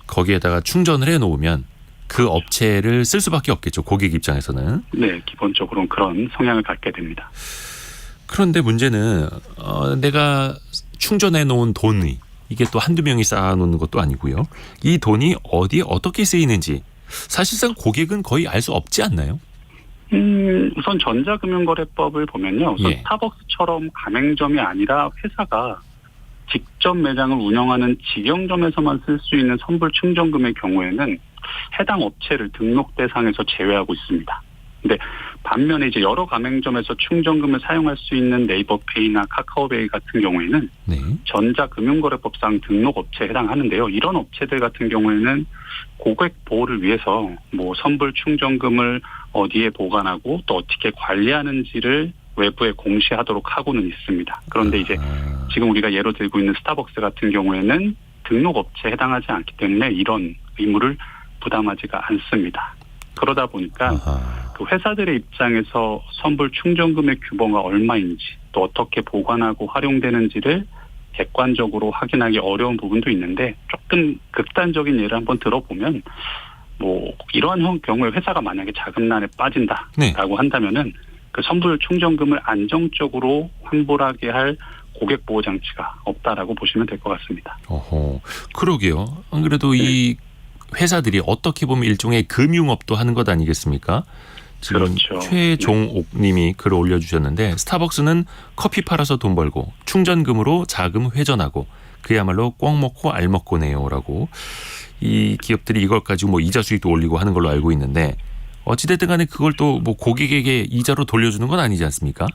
거기에다가 충전을 해놓으면 그 업체를 쓸 수밖에 없겠죠. 고객 입장에서는. 네, 기본적으로는 그런 성향을 갖게 됩니다. 그런데 문제는 내가 충전해놓은 돈이 이게 또 한두 명이 쌓아놓는 것도 아니고요. 이 돈이 어디에 어떻게 쓰이는지 사실상 고객은 거의 알 수 없지 않나요? 우선 전자금융거래법을 보면요. 우선 스타벅스처럼 가맹점이 아니라 회사가 직접 매장을 운영하는 직영점에서만 쓸 수 있는 선불 충전금의 경우에는 해당 업체를 등록 대상에서 제외하고 있습니다. 근데 반면에 이제 여러 가맹점에서 충전금을 사용할 수 있는 네이버페이나 카카오페이 같은 경우에는 전자금융거래법상 등록 업체에 해당하는데요. 이런 업체들 같은 경우에는 고객 보호를 위해서 뭐 선불 충전금을 어디에 보관하고 또 어떻게 관리하는지를 외부에 공시하도록 하고는 있습니다. 그런데 이제 지금 우리가 예로 들고 있는 스타벅스 같은 경우에는 등록 업체에 해당하지 않기 때문에 이런 의무를 부담하지가 않습니다. 그러다 보니까 그 회사들의 입장에서 선불 충전금의 규모가 얼마인지 또 어떻게 보관하고 활용되는지를 객관적으로 확인하기 어려운 부분도 있는데 조금 극단적인 예를 한번 들어보면 뭐 이러한 경우에 회사가 만약에 자금난에 빠진다라고 한다면은 그 선불 충전금을 안정적으로 환불하게 할 고객 보호 장치가 없다라고 보시면 될 것 같습니다. 그러게요. 안 그래도 이 회사들이 어떻게 보면 일종의 금융업도 하는 것 아니겠습니까? 지금 그렇죠. 최종옥님이 글을 올려주셨는데 스타벅스는 커피 팔아서 돈 벌고 충전금으로 자금 회전하고 그야말로 꼭 먹고 알 먹고네요라고 이 기업들이 이걸 가지고 뭐 이자 수익도 올리고 하는 걸로 알고 있는데 어찌됐든 간에 그걸 또 뭐 고객에게 이자로 돌려주는 건 아니지 않습니까?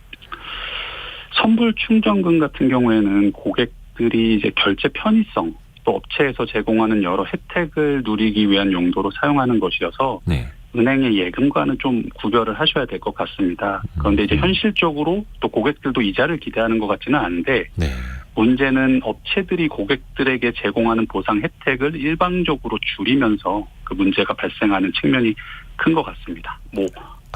선불 충전금 같은 경우에는 고객들이 이제 결제 편의성 또 업체에서 제공하는 여러 혜택을 누리기 위한 용도로 사용하는 것이어서 은행의 예금과는 좀 구별을 하셔야 될 것 같습니다. 그런데 이제 현실적으로 또 고객들도 이자를 기대하는 것 같지는 않은데 문제는 업체들이 고객들에게 제공하는 보상 혜택을 일방적으로 줄이면서 그 문제가 발생하는 측면이 큰 것 같습니다. 뭐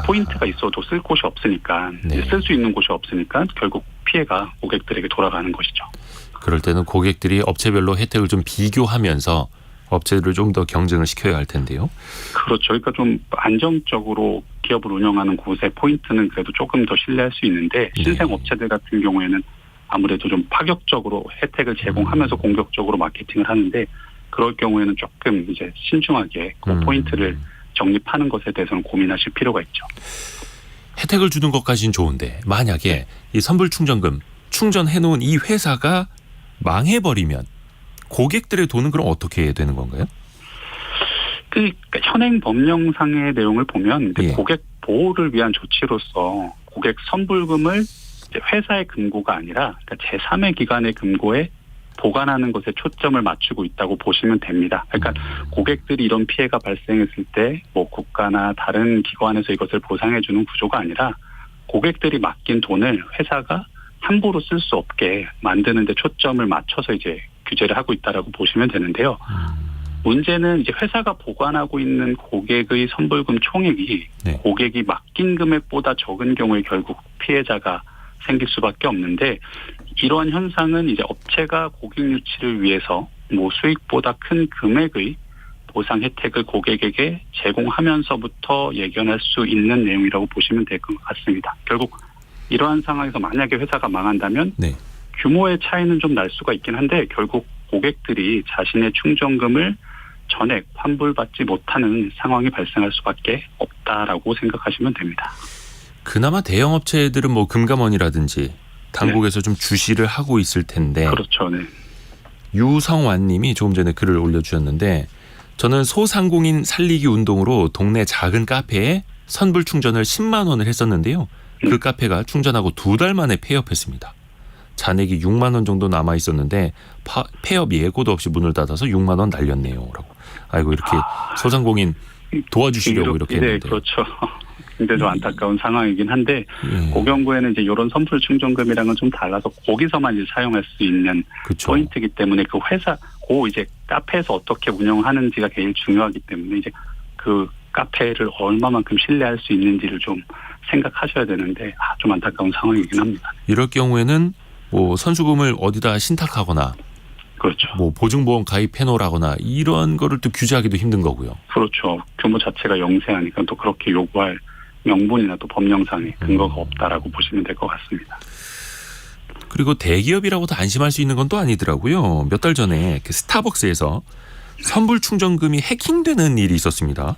포인트가 있어도 쓸 곳이 없으니까 쓸 수 있는 곳이 없으니까 결국 피해가 고객들에게 돌아가는 것이죠. 그럴 때는 고객들이 업체별로 혜택을 좀 비교하면서 업체들을 좀 더 경쟁을 시켜야 할 텐데요. 그렇죠. 그러니까 좀 안정적으로 기업을 운영하는 곳의 포인트는 그래도 조금 더 신뢰할 수 있는데 신생 업체들 같은 경우에는 아무래도 좀 파격적으로 혜택을 제공하면서 공격적으로 마케팅을 하는데 그럴 경우에는 조금 이제 신중하게 그 포인트를 적립하는 것에 대해서는 고민하실 필요가 있죠. 혜택을 주는 것까지는 좋은데 만약에 이 선불 충전금 충전해놓은 이 회사가 망해버리면 고객들의 돈은 그럼 어떻게 해야 되는 건가요? 그 현행 법령상의 내용을 보면 고객 보호를 위한 조치로서 고객 선불금을 회사의 금고가 아니라 제3의 기관의 금고에 보관하는 것에 초점을 맞추고 있다고 보시면 됩니다. 그러니까 고객들이 이런 피해가 발생했을 때 뭐 국가나 다른 기관에서 이것을 보상해 주는 구조가 아니라 고객들이 맡긴 돈을 회사가 함부로 쓸 수 없게 만드는 데 초점을 맞춰서 이제 규제를 하고 있다라고 보시면 되는데요. 문제는 이제 회사가 보관하고 있는 고객의 선불금 총액이 네. 고객이 맡긴 금액보다 적은 경우에 결국 피해자가 생길 수밖에 없는데 이러한 현상은 이제 업체가 고객 유치를 위해서 뭐 수익보다 큰 금액의 보상 혜택을 고객에게 제공하면서부터 예견할 수 있는 내용이라고 보시면 될 것 같습니다. 결국 이러한 상황에서 만약에 회사가 망한다면 네. 규모의 차이는 좀 날 수가 있긴 한데 결국 고객들이 자신의 충전금을 전액 환불받지 못하는 상황이 발생할 수밖에 없다라고 생각하시면 됩니다. 그나마 대형 업체들은 뭐 금감원이라든지 당국에서 좀 주시를 하고 있을 텐데 그렇죠. 네. 유성완 님이 조금 전에 글을 올려주셨는데 저는 소상공인 살리기 운동으로 동네 작은 카페에 선불 충전을 10만 원을 했었는데요. 그 카페가 충전하고 2달 만에 폐업했습니다. 잔액이 6만 원 정도 남아 있었는데 폐업 예고도 없이 문을 닫아서 6만 원 날렸네요. 라고. 아이고 이렇게 소상공인 도와주시려고 이렇게 네, 했는데. 그렇죠. 근데 좀 안타까운 상황이긴 한데 고경부에는 이제 이런 선불 충전금이랑은 좀 달라서 거기서만 이제 사용할 수 있는 그렇죠. 포인트이기 때문에 그 회사 이제 카페에서 어떻게 운영하는지가 제일 중요하기 때문에 이제 그 카페를 얼마만큼 신뢰할 수 있는지를 좀 생각하셔야 되는데 좀 안타까운 상황이긴 합니다. 이럴 경우에는 뭐 선수금을 어디다 신탁하거나 그렇죠. 뭐 보증보험 가입해놓으라거나 이런 거를 또 규제하기도 힘든 거고요. 그렇죠. 규모 자체가 영세하니까 또 그렇게 요구할 명분이나 또 법령상의 근거가 없다라고 보시면 될 것 같습니다. 그리고 대기업이라고도 안심할 수 있는 건 또 아니더라고요. 몇 달 전에 그 스타벅스에서 선불 충전금이 해킹되는 일이 있었습니다.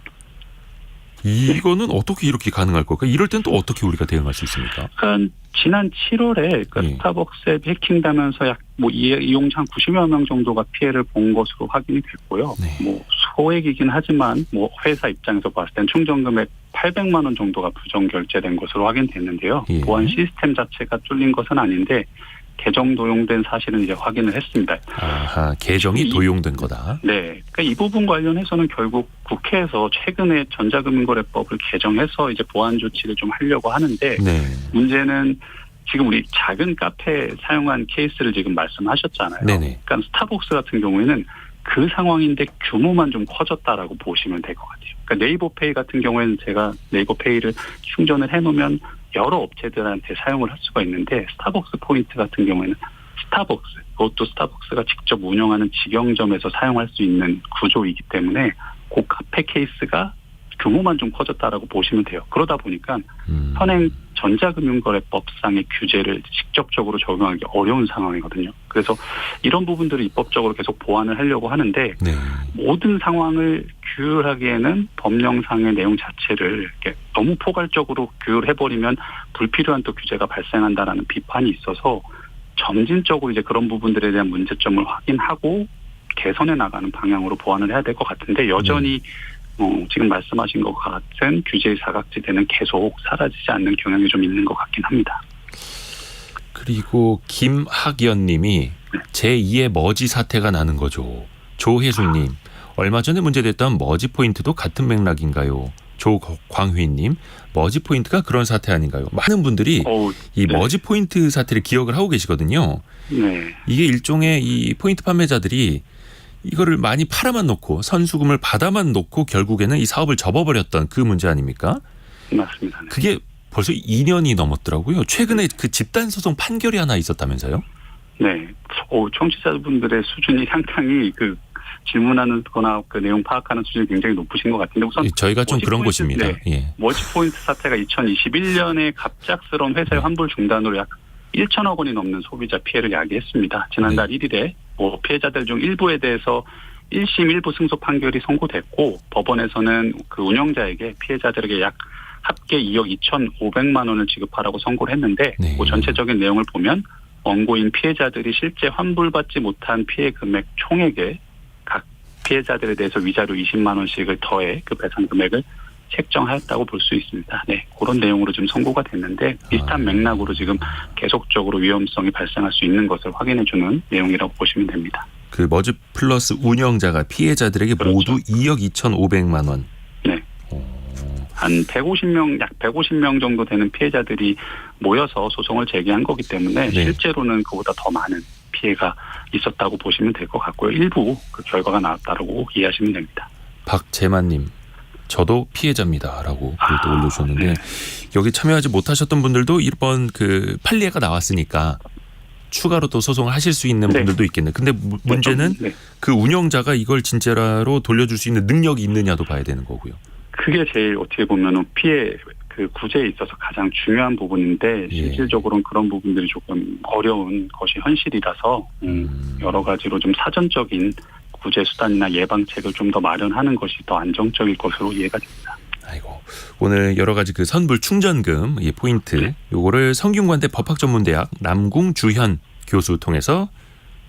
이거는 어떻게 이렇게 가능할 걸까? 이럴 땐 또 어떻게 우리가 대응할 수 있습니까? 그러니까 지난 7월에 스타벅스 앱 해킹되면서 약 뭐 이용자 한 90여 명 정도가 피해를 본 것으로 확인이 됐고요. 네. 뭐 소액이긴 하지만 뭐 회사 입장에서 봤을 땐 충전금액 800만 원 정도가 부정 결제된 것으로 확인됐는데요. 예. 보안 시스템 자체가 뚫린 것은 아닌데 계정 도용된 사실은 이제 확인을 했습니다. 아하, 계정이 도용된 거다. 네, 그러니까 이 부분 관련해서는 결국 국회에서 최근에 전자금융거래법을 개정해서 이제 보완 조치를 좀 하려고 하는데 네. 문제는 지금 우리 작은 카페 사용한 케이스를 지금 말씀하셨잖아요. 네네. 그러니까 스타벅스 같은 경우에는 그 상황인데 규모만 좀 커졌다라고 보시면 될 것 같아요. 그러니까 네이버페이 같은 경우에는 제가 네이버페이를 충전을 해놓으면 여러 업체들한테 사용을 할 수가 있는데 스타벅스 포인트 같은 경우에는 그것도 스타벅스가 직접 운영하는 직영점에서 사용할 수 있는 구조이기 때문에 그 카페 케이스가 규모만 좀 커졌다라고 보시면 돼요. 그러다 보니까 현행 전자금융거래법상의 규제를 직접적으로 적용하기 어려운 상황이거든요. 그래서 이런 부분들을 입법적으로 계속 보완을 하려고 하는데 네. 모든 상황을 규율하기에는 법령상의 내용 자체를 이렇게 너무 포괄적으로 규율해버리면 불필요한 또 규제가 발생한다라는 비판이 있어서 점진적으로 이제 그런 부분들에 대한 문제점을 확인하고 개선해 나가는 방향으로 보완을 해야 될 것 같은데 여전히 지금 말씀하신 것 같은 규제의 사각지대는 계속 사라지지 않는 경향이 좀 있는 것 같긴 합니다. 그리고 김학연 님이 제2의 머지 사태가 나는 거죠. 조혜숙님, 얼마 전에 문제됐던 머지 포인트도 같은 맥락인가요? 조광휘님, 머지 포인트가 그런 사태 아닌가요? 많은 분들이 이 네. 머지 포인트 사태를 기억을 하고 계시거든요. 네. 이게 일종의 이 포인트 판매자들이 이거를 많이 팔아만 놓고 선수금을 받아만 놓고 결국에는 이 사업을 접어버렸던 그 문제 아닙니까? 맞습니다. 네. 그게 벌써 2년이 넘었더라고요. 최근에 그 집단소송 판결이 하나 있었다면서요? 네. 청취자분들의 수준이 상당히 그 질문하는 거나 그 내용 파악하는 수준이 굉장히 높으신 것 같은데 우선 저희가 좀 그런 머지 포인트, 곳입니다. 네. 예. 머지 포인트 사태가 2021년에 갑작스러운 회사의 환불 중단으로 약 1천억 원이 넘는 소비자 피해를 야기했습니다. 지난달 1일에 피해자들 중 일부에 대해서 1심 1부 승소 판결이 선고됐고 법원에서는 그 운영자에게 피해자들에게 약 합계 2억 2,500만 원을 지급하라고 선고를 했는데 네. 그 전체적인 내용을 보면 원고인 피해자들이 실제 환불받지 못한 피해 금액 총액에 각 피해자들에 대해서 위자료 20만 원씩을 더해 그 배상 금액을 책정하였다고 볼 수 있습니다. 네, 그런 내용으로 지금 선고가 됐는데 비슷한 맥락으로 지금 계속적으로 위험성이 발생할 수 있는 것을 확인해주는 내용이라고 보시면 됩니다. 그 머지 플러스 운영자가 피해자들에게 그렇죠. 모두 2억 2,500만 원. 네. 한 150명, 약 150명 정도 되는 피해자들이 모여서 소송을 제기한 거기 때문에 네. 실제로는 그보다 더 많은 피해가 있었다고 보시면 될 것 같고요. 일부 그 결과가 나왔다라고 이해하시면 됩니다. 박재만님, 저도 피해자입니다라고 글을 또 올려주셨는데 네. 여기 참여하지 못하셨던 분들도 이번 그 판례가 나왔으니까 추가로 또 소송을 하실 수 있는 네. 분들도 있겠네. 근데 문제는 네. 그 운영자가 이걸 진짜로 돌려줄 수 있는 능력이 있느냐도 봐야 되는 거고요. 그게 제일 어떻게 보면은 피해 그 구제에 있어서 가장 중요한 부분인데 예. 실질적으로는 그런 부분들이 조금 어려운 것이 현실이라서 여러 가지로 좀 사전적인 구제 수단이나 예방책을 좀 더 마련하는 것이 더 안정적일 것으로 이해가 됩니다. 아이고, 오늘 여러 가지 그 선불 충전금 이 포인트 요거를 성균관대 법학전문대학 남궁주현 교수 통해서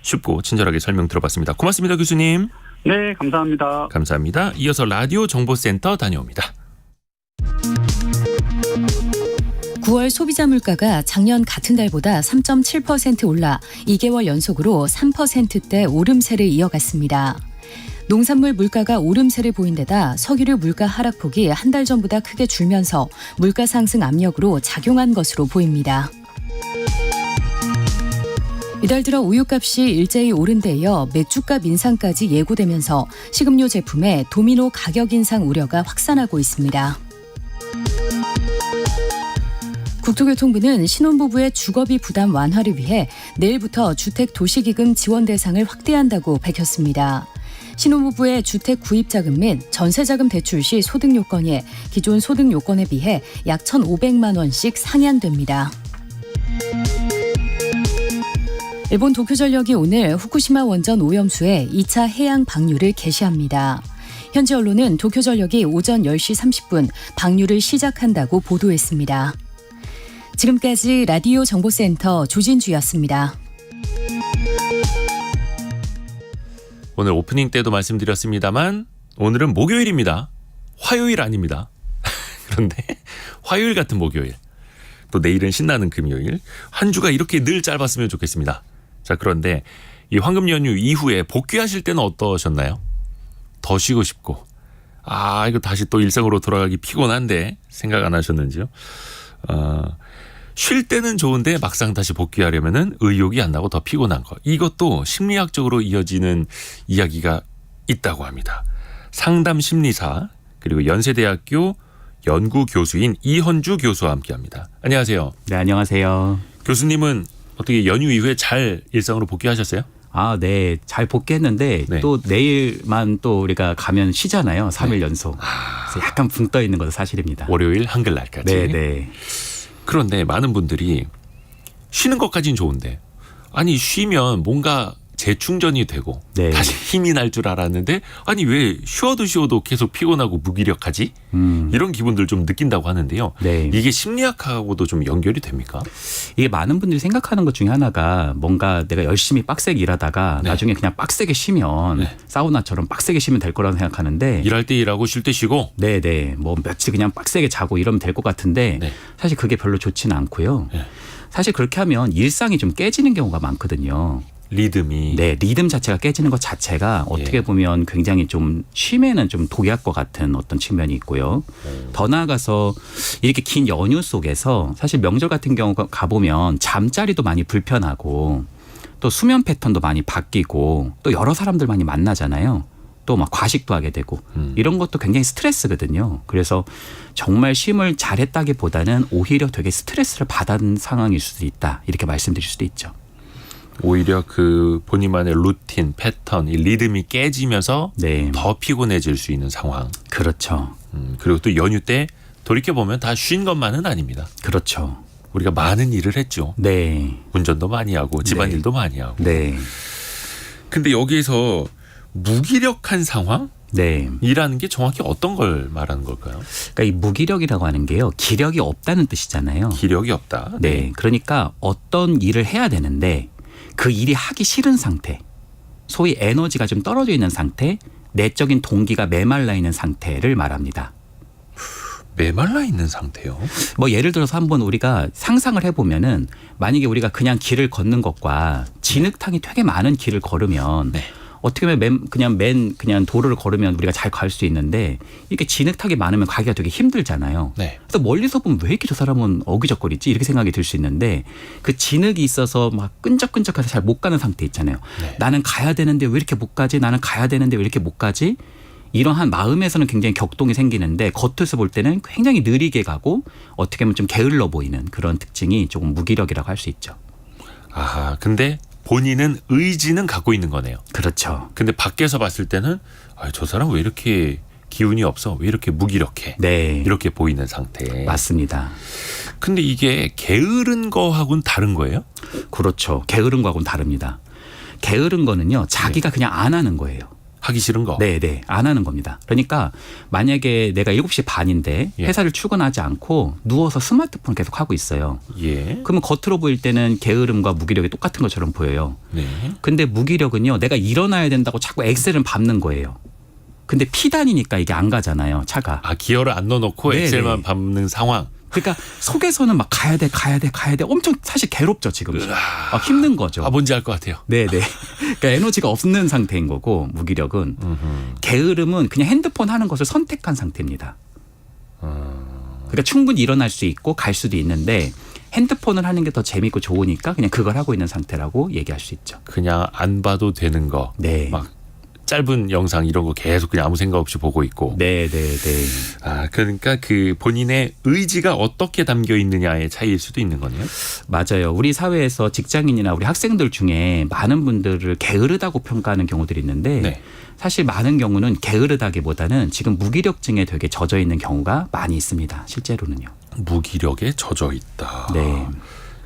쉽고 친절하게 설명 들어봤습니다. 고맙습니다, 교수님. 네, 감사합니다. 감사합니다. 이어서 라디오 정보센터 다녀옵니다. 9월 소비자 물가가 작년 같은 달보다 3.7% 올라 2개월 연속으로 3%대 오름세를 이어갔습니다. 농산물 물가가 오름세를 보인 데다 석유류 물가 하락폭이 한 달 전보다 크게 줄면서 물가 상승 압력으로 작용한 것으로 보입니다. 이달 들어 우유값이 일제히 오른 데 이어 맥주값 인상까지 예고되면서 식음료 제품의 도미노 가격 인상 우려가 확산하고 있습니다. 국토교통부는 신혼부부의 주거비 부담 완화를 위해 내일부터 주택도시기금 지원 대상을 확대한다고 밝혔습니다. 신혼부부의 주택 구입자금 및 전세자금 대출 시 소득 요건이 기존 소득 요건에 비해 약 1,500만 원씩 상향됩니다. 일본 도쿄전력이 오늘 후쿠시마 원전 오염수에 2차 해양 방류를 개시합니다. 현지 언론은 도쿄전력이 오전 10시 30분 방류를 시작한다고 보도했습니다. 지금까지 라디오 정보센터 조진주였습니다. 오늘 오프닝 때도 말씀드렸습니다만 오늘은 목요일입니다. 화요일 아닙니다. 그런데 화요일 같은 목요일, 또 내일은 신나는 금요일, 한 주가 이렇게 늘 짧았으면 좋겠습니다. 자, 그런데 이 황금 연휴 이후에 복귀하실 때는 어떠셨나요? 더 쉬고 싶고, 이거 다시 또 일상으로 돌아가기 피곤한데 생각 안 하셨는지요? 쉴 때는 좋은데 막상 다시 복귀하려면은 의욕이 안 나고 더 피곤한 거. 이것도 심리학적으로 이어지는 이야기가 있다고 합니다. 상담 심리사 그리고 연세대학교 연구 교수인 이헌주 교수와 함께합니다. 안녕하세요. 네, 안녕하세요. 교수님은 어떻게 연휴 이후에 잘 일상으로 복귀하셨어요? 네. 잘 복귀했는데 네. 또 내일만 또 우리가 가면 쉬잖아요. 3일 연속. 그래서 약간 붕 떠 있는 것도 사실입니다. 월요일 한글날까지. 네. 그런데 많은 분들이 쉬는 것까지는 좋은데 아니 쉬면 뭔가 재충전이 되고 네. 다시 힘이 날 줄 알았는데 아니 왜 쉬어도 계속 피곤하고 무기력하지? 이런 기분들 좀 느낀다고 하는데요. 네. 이게 심리학하고도 좀 연결이 됩니까? 이게 많은 분들이 생각하는 것 중에 하나가 뭔가 내가 열심히 빡세게 일하다가 네. 나중에 그냥 빡세게 쉬면 네. 사우나처럼 빡세게 쉬면 될 거라고 생각하는데 일할 때 일하고 쉴 때 쉬고 네네. 뭐 며칠 그냥 빡세게 자고 이러면 될 것 같은데 네. 사실 그게 별로 좋지는 않고요. 네. 사실 그렇게 하면 일상이 좀 깨지는 경우가 많거든요. 리듬이 네, 리듬 자체가 깨지는 것 자체가 어떻게 보면 굉장히 좀 쉼에는 좀 독약과 같은 어떤 측면이 있고요. 더 나아가서 이렇게 긴 연휴 속에서 사실 명절 같은 경우 가보면 잠자리도 많이 불편하고 또 수면 패턴도 많이 바뀌고 또 여러 사람들 많이 만나잖아요. 또 막 과식도 하게 되고 이런 것도 굉장히 스트레스거든요. 그래서 정말 쉼을 잘했다기보다는 오히려 되게 스트레스를 받은 상황일 수도 있다. 이렇게 말씀드릴 수도 있죠. 오히려 그 본인만의 루틴, 패턴, 이 리듬이 깨지면서 네. 더 피곤해질 수 있는 상황. 그렇죠. 그리고 또 연휴 때 돌이켜보면 다 쉰 것만은 아닙니다. 그렇죠. 우리가 많은 일을 했죠. 네. 운전도 많이 하고 집안일도 많이 하고. 네. 근데 여기에서 무기력한 상황? 네. 이라는 게 정확히 어떤 걸 말하는 걸까요? 그러니까 이 무기력이라고 하는 게요. 기력이 없다는 뜻이잖아요. 기력이 없다. 네. 그러니까 어떤 일을 해야 되는데 그 일이 하기 싫은 상태, 소위 에너지가 좀 떨어져 있는 상태, 내적인 동기가 메말라 있는 상태를 말합니다. 메말라 있는 상태요. 뭐 예를 들어서 한번 우리가 상상을 해보면은 만약에 우리가 그냥 길을 걷는 것과 진흙탕이 되게 많은 길을 걸으면 네. 어떻게 보면 그냥 도로를 걸으면 우리가 잘 갈 수 있는데 이렇게 진흙탕이 많으면 가기가 되게 힘들잖아요. 네. 그래서 멀리서 보면 왜 이렇게 저 사람은 어기적거리지 이렇게 생각이 들 수 있는데 그 진흙이 있어서 막 끈적끈적해서 잘 못 가는 상태 있잖아요. 네. 나는 가야 되는데 왜 이렇게 못 가지? 나는 가야 되는데 왜 이렇게 못 가지? 이러한 마음에서는 굉장히 격동이 생기는데 겉에서 볼 때는 굉장히 느리게 가고 어떻게 보면 좀 게을러 보이는 그런 특징이 조금 무기력이라고 할 수 있죠. 아하, 근데 본인은 의지는 갖고 있는 거네요. 그렇죠. 근데 밖에서 봤을 때는 저 사람 왜 이렇게 기운이 없어? 왜 이렇게 무기력해? 네. 이렇게 보이는 상태. 맞습니다. 근데 이게 게으른 거하고는 다른 거예요? 그렇죠. 게으른 거하고는 다릅니다. 게으른 거는요. 자기가 그냥 안 하는 거예요. 하기 싫은 거? 네. 안 하는 겁니다. 그러니까 만약에 내가 7시 반인데 예. 회사를 출근하지 않고 누워서 스마트폰 계속 하고 있어요. 예. 그러면 겉으로 보일 때는 게으름과 무기력이 똑같은 것처럼 보여요. 네. 근데 무기력은요. 내가 일어나야 된다고 자꾸 엑셀은 밟는 거예요. 근데 피단이니까 이게 안 가잖아요. 차가. 기어를 안 넣어놓고 네네. 엑셀만 밟는 상황. 그러니까 속에서는 막 가야 돼. 엄청 사실 괴롭죠 지금. 힘든 거죠. 뭔지 알 것 같아요. 네네. 그러니까 에너지가 없는 상태인 거고 무기력은. 게으름은 그냥 핸드폰 하는 것을 선택한 상태입니다. 그러니까 충분히 일어날 수 있고 갈 수도 있는데 핸드폰을 하는 게 더 재밌고 좋으니까 그냥 그걸 하고 있는 상태라고 얘기할 수 있죠. 그냥 안 봐도 되는 거. 네. 막 짧은 영상 이런 거 계속 그냥 아무 생각 없이 보고 있고. 네네네. 그러니까 그 본인의 의지가 어떻게 담겨 있느냐의 차이일 수도 있는 거네요. 맞아요. 우리 사회에서 직장인이나 우리 학생들 중에 많은 분들을 게으르다고 평가하는 경우들이 있는데 네. 사실 많은 경우는 게으르다기보다는 지금 무기력증에 되게 젖어 있는 경우가 많이 있습니다. 실제로는요. 무기력에 젖어 있다. 네.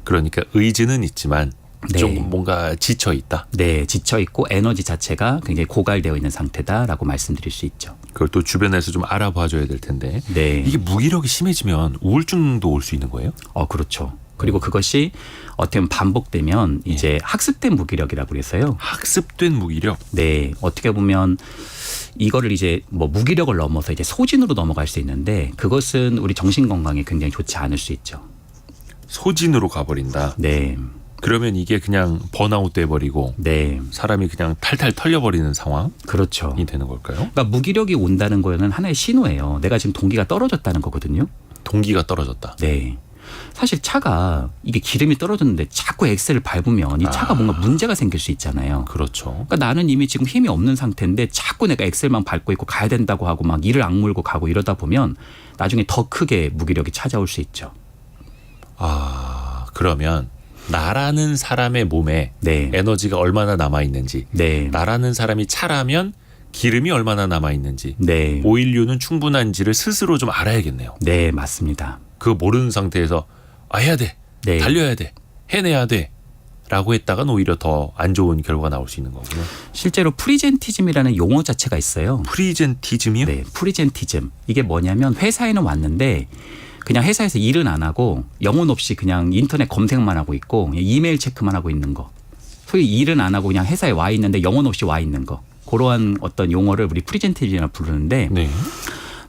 그러니까 의지는 있지만 네. 좀 뭔가 지쳐 있다. 네, 지쳐 있고 에너지 자체가 굉장히 고갈되어 있는 상태다라고 말씀드릴 수 있죠. 그걸 또 주변에서 좀 알아봐줘야 될 텐데. 네. 이게 무기력이 심해지면 우울증도 올 수 있는 거예요? 그렇죠. 그리고 그것이 어떻게 보면 반복되면 이제 학습된 무기력이라고 그래서요. 학습된 무기력. 네, 어떻게 보면 이거를 이제 뭐 무기력을 넘어서 이제 소진으로 넘어갈 수 있는데 그것은 우리 정신 건강에 굉장히 좋지 않을 수 있죠. 소진으로 가버린다. 네, 그러면 이게 그냥 번아웃 돼버리고 네, 사람이 그냥 탈탈 털려버리는 상황이 그렇죠. 되는 걸까요? 그러니까 무기력이 온다는 거는 하나의 신호예요. 내가 지금 동기가 떨어졌다는 거거든요. 동기가 떨어졌다. 네. 사실 차가 이게 기름이 떨어졌는데 자꾸 엑셀을 밟으면 이 차가 뭔가 문제가 생길 수 있잖아요. 그렇죠. 그러니까 나는 이미 지금 힘이 없는 상태인데 자꾸 내가 엑셀만 밟고 있고 가야 된다고 하고 막 이를 악물고 가고 이러다 보면 나중에 더 크게 무기력이 찾아올 수 있죠. 그러면 나라는 사람의 몸에 네. 에너지가 얼마나 남아있는지, 네. 나라는 사람이 차라면 기름이 얼마나 남아있는지, 네. 오일류는 충분한지를 스스로 좀 알아야겠네요. 네, 맞습니다. 그거 모르는 상태에서 해야 돼, 네. 달려야 돼, 해내야 돼 라고 했다간 오히려 더 안 좋은 결과가 나올 수 있는 거군요. 실제로 프리젠티즘이라는 용어 자체가 있어요. 프리젠티즘이요? 네, 프리젠티즘. 이게 뭐냐면 회사에는 왔는데 그냥 회사에서 일은 안 하고 영혼 없이 그냥 인터넷 검색만 하고 있고 그냥 이메일 체크만 하고 있는 거. 소위 일은 안 하고 그냥 회사에 와 있는데 영혼 없이 와 있는 거. 그러한 어떤 용어를 우리 프리젠티즘이라고 부르는데 네.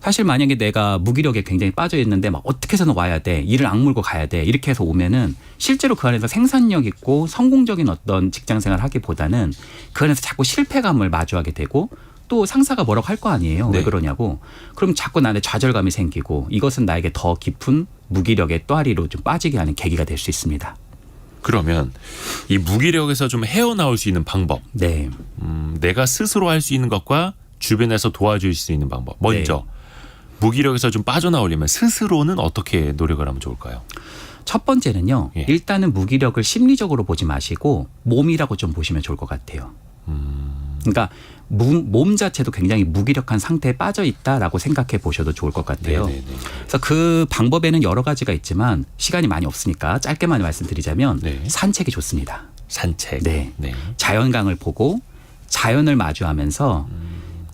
사실 만약에 내가 무기력에 굉장히 빠져 있는데 막 어떻게 해서는 와야 돼. 일을 악물고 가야 돼. 이렇게 해서 오면은 실제로 그 안에서 생산력 있고 성공적인 어떤 직장 생활을 하기보다는 그 안에서 자꾸 실패감을 마주하게 되고 또 상사가 뭐라고 할 거 아니에요. 네. 왜 그러냐고. 그럼 자꾸 나한테 좌절감이 생기고 이것은 나에게 더 깊은 무기력의 또아리로 좀 빠지게 하는 계기가 될 수 있습니다. 그러면 이 무기력에서 좀 헤어나올 수 있는 방법, 네. 내가 스스로 할 수 있는 것과 주변에서 도와줄 수 있는 방법. 먼저 무기력에서 좀 빠져나오려면 스스로는 어떻게 노력을 하면 좋을까요? 첫 번째는요. 예. 일단은 무기력을 심리적으로 보지 마시고 몸이라고 좀 보시면 좋을 것 같아요. 그러니까 몸 자체도 굉장히 무기력한 상태에 빠져 있다라고 생각해 보셔도 좋을 것 같아요. 네네네. 그래서 그 방법에는 여러 가지가 있지만 시간이 많이 없으니까 짧게만 말씀드리자면 네. 산책이 좋습니다. 산책. 네. 네. 자연광을 보고 자연을 마주하면서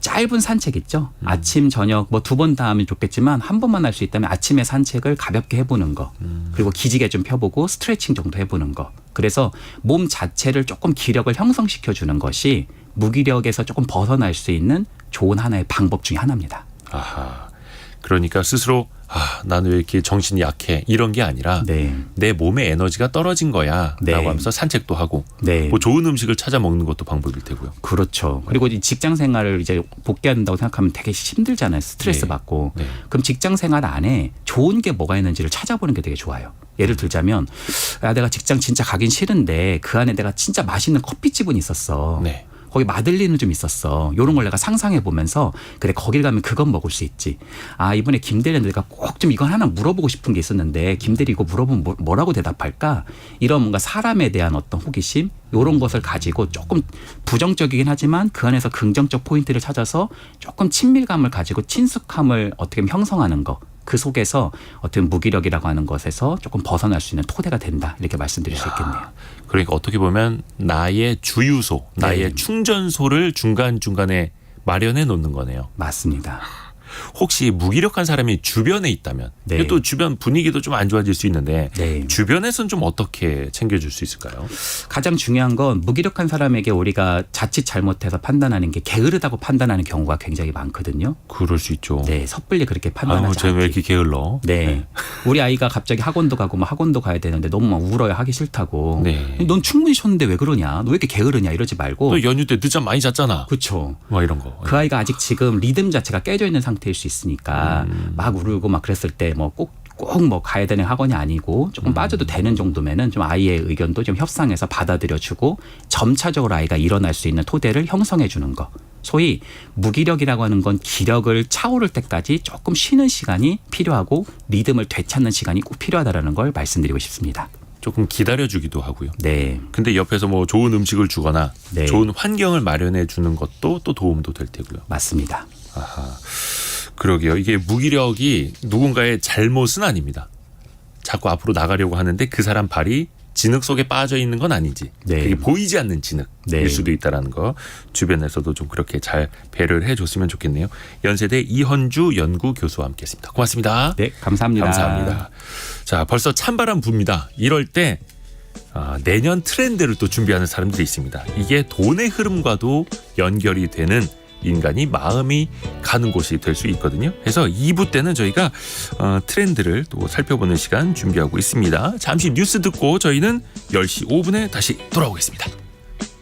짧은 산책 있죠. 아침 저녁 뭐 2번 다 하면 좋겠지만 한 번만 할 수 있다면 아침에 산책을 가볍게 해보는 거. 그리고 기지개 좀 펴보고 스트레칭 정도 해보는 거. 그래서 몸 자체를 조금 기력을 형성시켜주는 것이 무기력에서 조금 벗어날 수 있는 좋은 하나의 방법 중에 하나입니다. 아하. 그러니까 스스로 나는 왜 이렇게 정신이 약해 이런 게 아니라 네. 내 몸의 에너지가 떨어진 거야 네. 라고 하면서 산책도 하고 네. 뭐 좋은 음식을 찾아 먹는 것도 방법일 테고요. 그렇죠. 그리고 이 직장 생활을 이제 복귀한다고 생각하면 되게 힘들잖아요. 스트레스 네. 받고. 네. 그럼 직장 생활 안에 좋은 게 뭐가 있는지를 찾아보는 게 되게 좋아요. 예를 들자면 내가 직장 진짜 가긴 싫은데 그 안에 내가 진짜 맛있는 커피집은 있었어. 네. 거기 마들린은 좀 있었어. 이런 걸 내가 상상해 보면서 그래 거길 가면 그건 먹을 수 있지. 이번에 김대리한테 내가 꼭 좀 이건 하나 물어보고 싶은 게 있었는데 김대리 이거 물어보면 뭐라고 대답할까? 이런 뭔가 사람에 대한 어떤 호기심 이런 것을 가지고 조금 부정적이긴 하지만 그 안에서 긍정적 포인트를 찾아서 조금 친밀감을 가지고 친숙함을 어떻게 보면 형성하는 거. 그 속에서 어떤 무기력이라고 하는 것에서 조금 벗어날 수 있는 토대가 된다. 이렇게 말씀드릴 수 있겠네요. 그러니까 어떻게 보면 나의 주유소, 나의 네. 충전소를 중간중간에 마련해 놓는 거네요. 맞습니다. 혹시 무기력한 사람이 주변에 있다면 네. 또 주변 분위기도 좀 안 좋아질 수 있는데 네. 주변에서는 좀 어떻게 챙겨줄 수 있을까요? 가장 중요한 건 무기력한 사람에게 우리가 자칫 잘못해서 판단하는 게 게으르다고 판단하는 경우가 굉장히 많거든요. 그럴 수 있죠. 네, 섣불리 그렇게 판단하지 쟤 왜 않기. 이렇게 게을러? 네. 우리 아이가 갑자기 학원도 가고 뭐 학원도 가야 되는데 너무 막 울어요. 하기 싫다고. 네. 넌 충분히 쉬었는데 왜 그러냐? 너 왜 이렇게 게으르냐? 이러지 말고. 또 연휴 때 늦잠 많이 잤잖아. 그렇죠. 뭐 이런 거. 그 아이가 아직 지금 리듬 자체가 깨져 있는 상태일 수 있으니까 막 울고 막 그랬을 때 뭐 꼭 뭐 가야 되는 학원이 아니고 조금 빠져도 되는 정도면은 좀 아이의 의견도 좀 협상해서 받아들여주고 점차적으로 아이가 일어날 수 있는 토대를 형성해 주는 거. 소위 무기력이라고 하는 건 기력을 차오를 때까지 조금 쉬는 시간이 필요하고 리듬을 되찾는 시간이 꼭 필요하다라는 걸 말씀드리고 싶습니다. 조금 기다려주기도 하고요. 네. 근데 옆에서 뭐 좋은 음식을 주거나 네. 좋은 환경을 마련해 주는 것도 또 도움도 될 테고요. 맞습니다. 아하. 그러게요. 이게 무기력이 누군가의 잘못은 아닙니다. 자꾸 앞으로 나가려고 하는데 그 사람 발이 진흙 속에 빠져 있는 건 아니지. 네. 그게 보이지 않는 진흙일 네. 수도 있다는 거 주변에서도 좀 그렇게 잘 배려를 해줬으면 좋겠네요. 연세대 이헌주 연구교수와 함께했습니다. 고맙습니다. 네, 감사합니다. 감사합니다. 자, 벌써 찬바람 붑니다. 이럴 때 내년 트렌드를 또 준비하는 사람들이 있습니다. 이게 돈의 흐름과도 연결이 되는 인간이 마음이 가는 곳이 될 수 있거든요. 그래서 2부 때는 저희가 트렌드를 또 살펴보는 시간 준비하고 있습니다. 잠시 뉴스 듣고 저희는 10시 5분에 다시 돌아오겠습니다.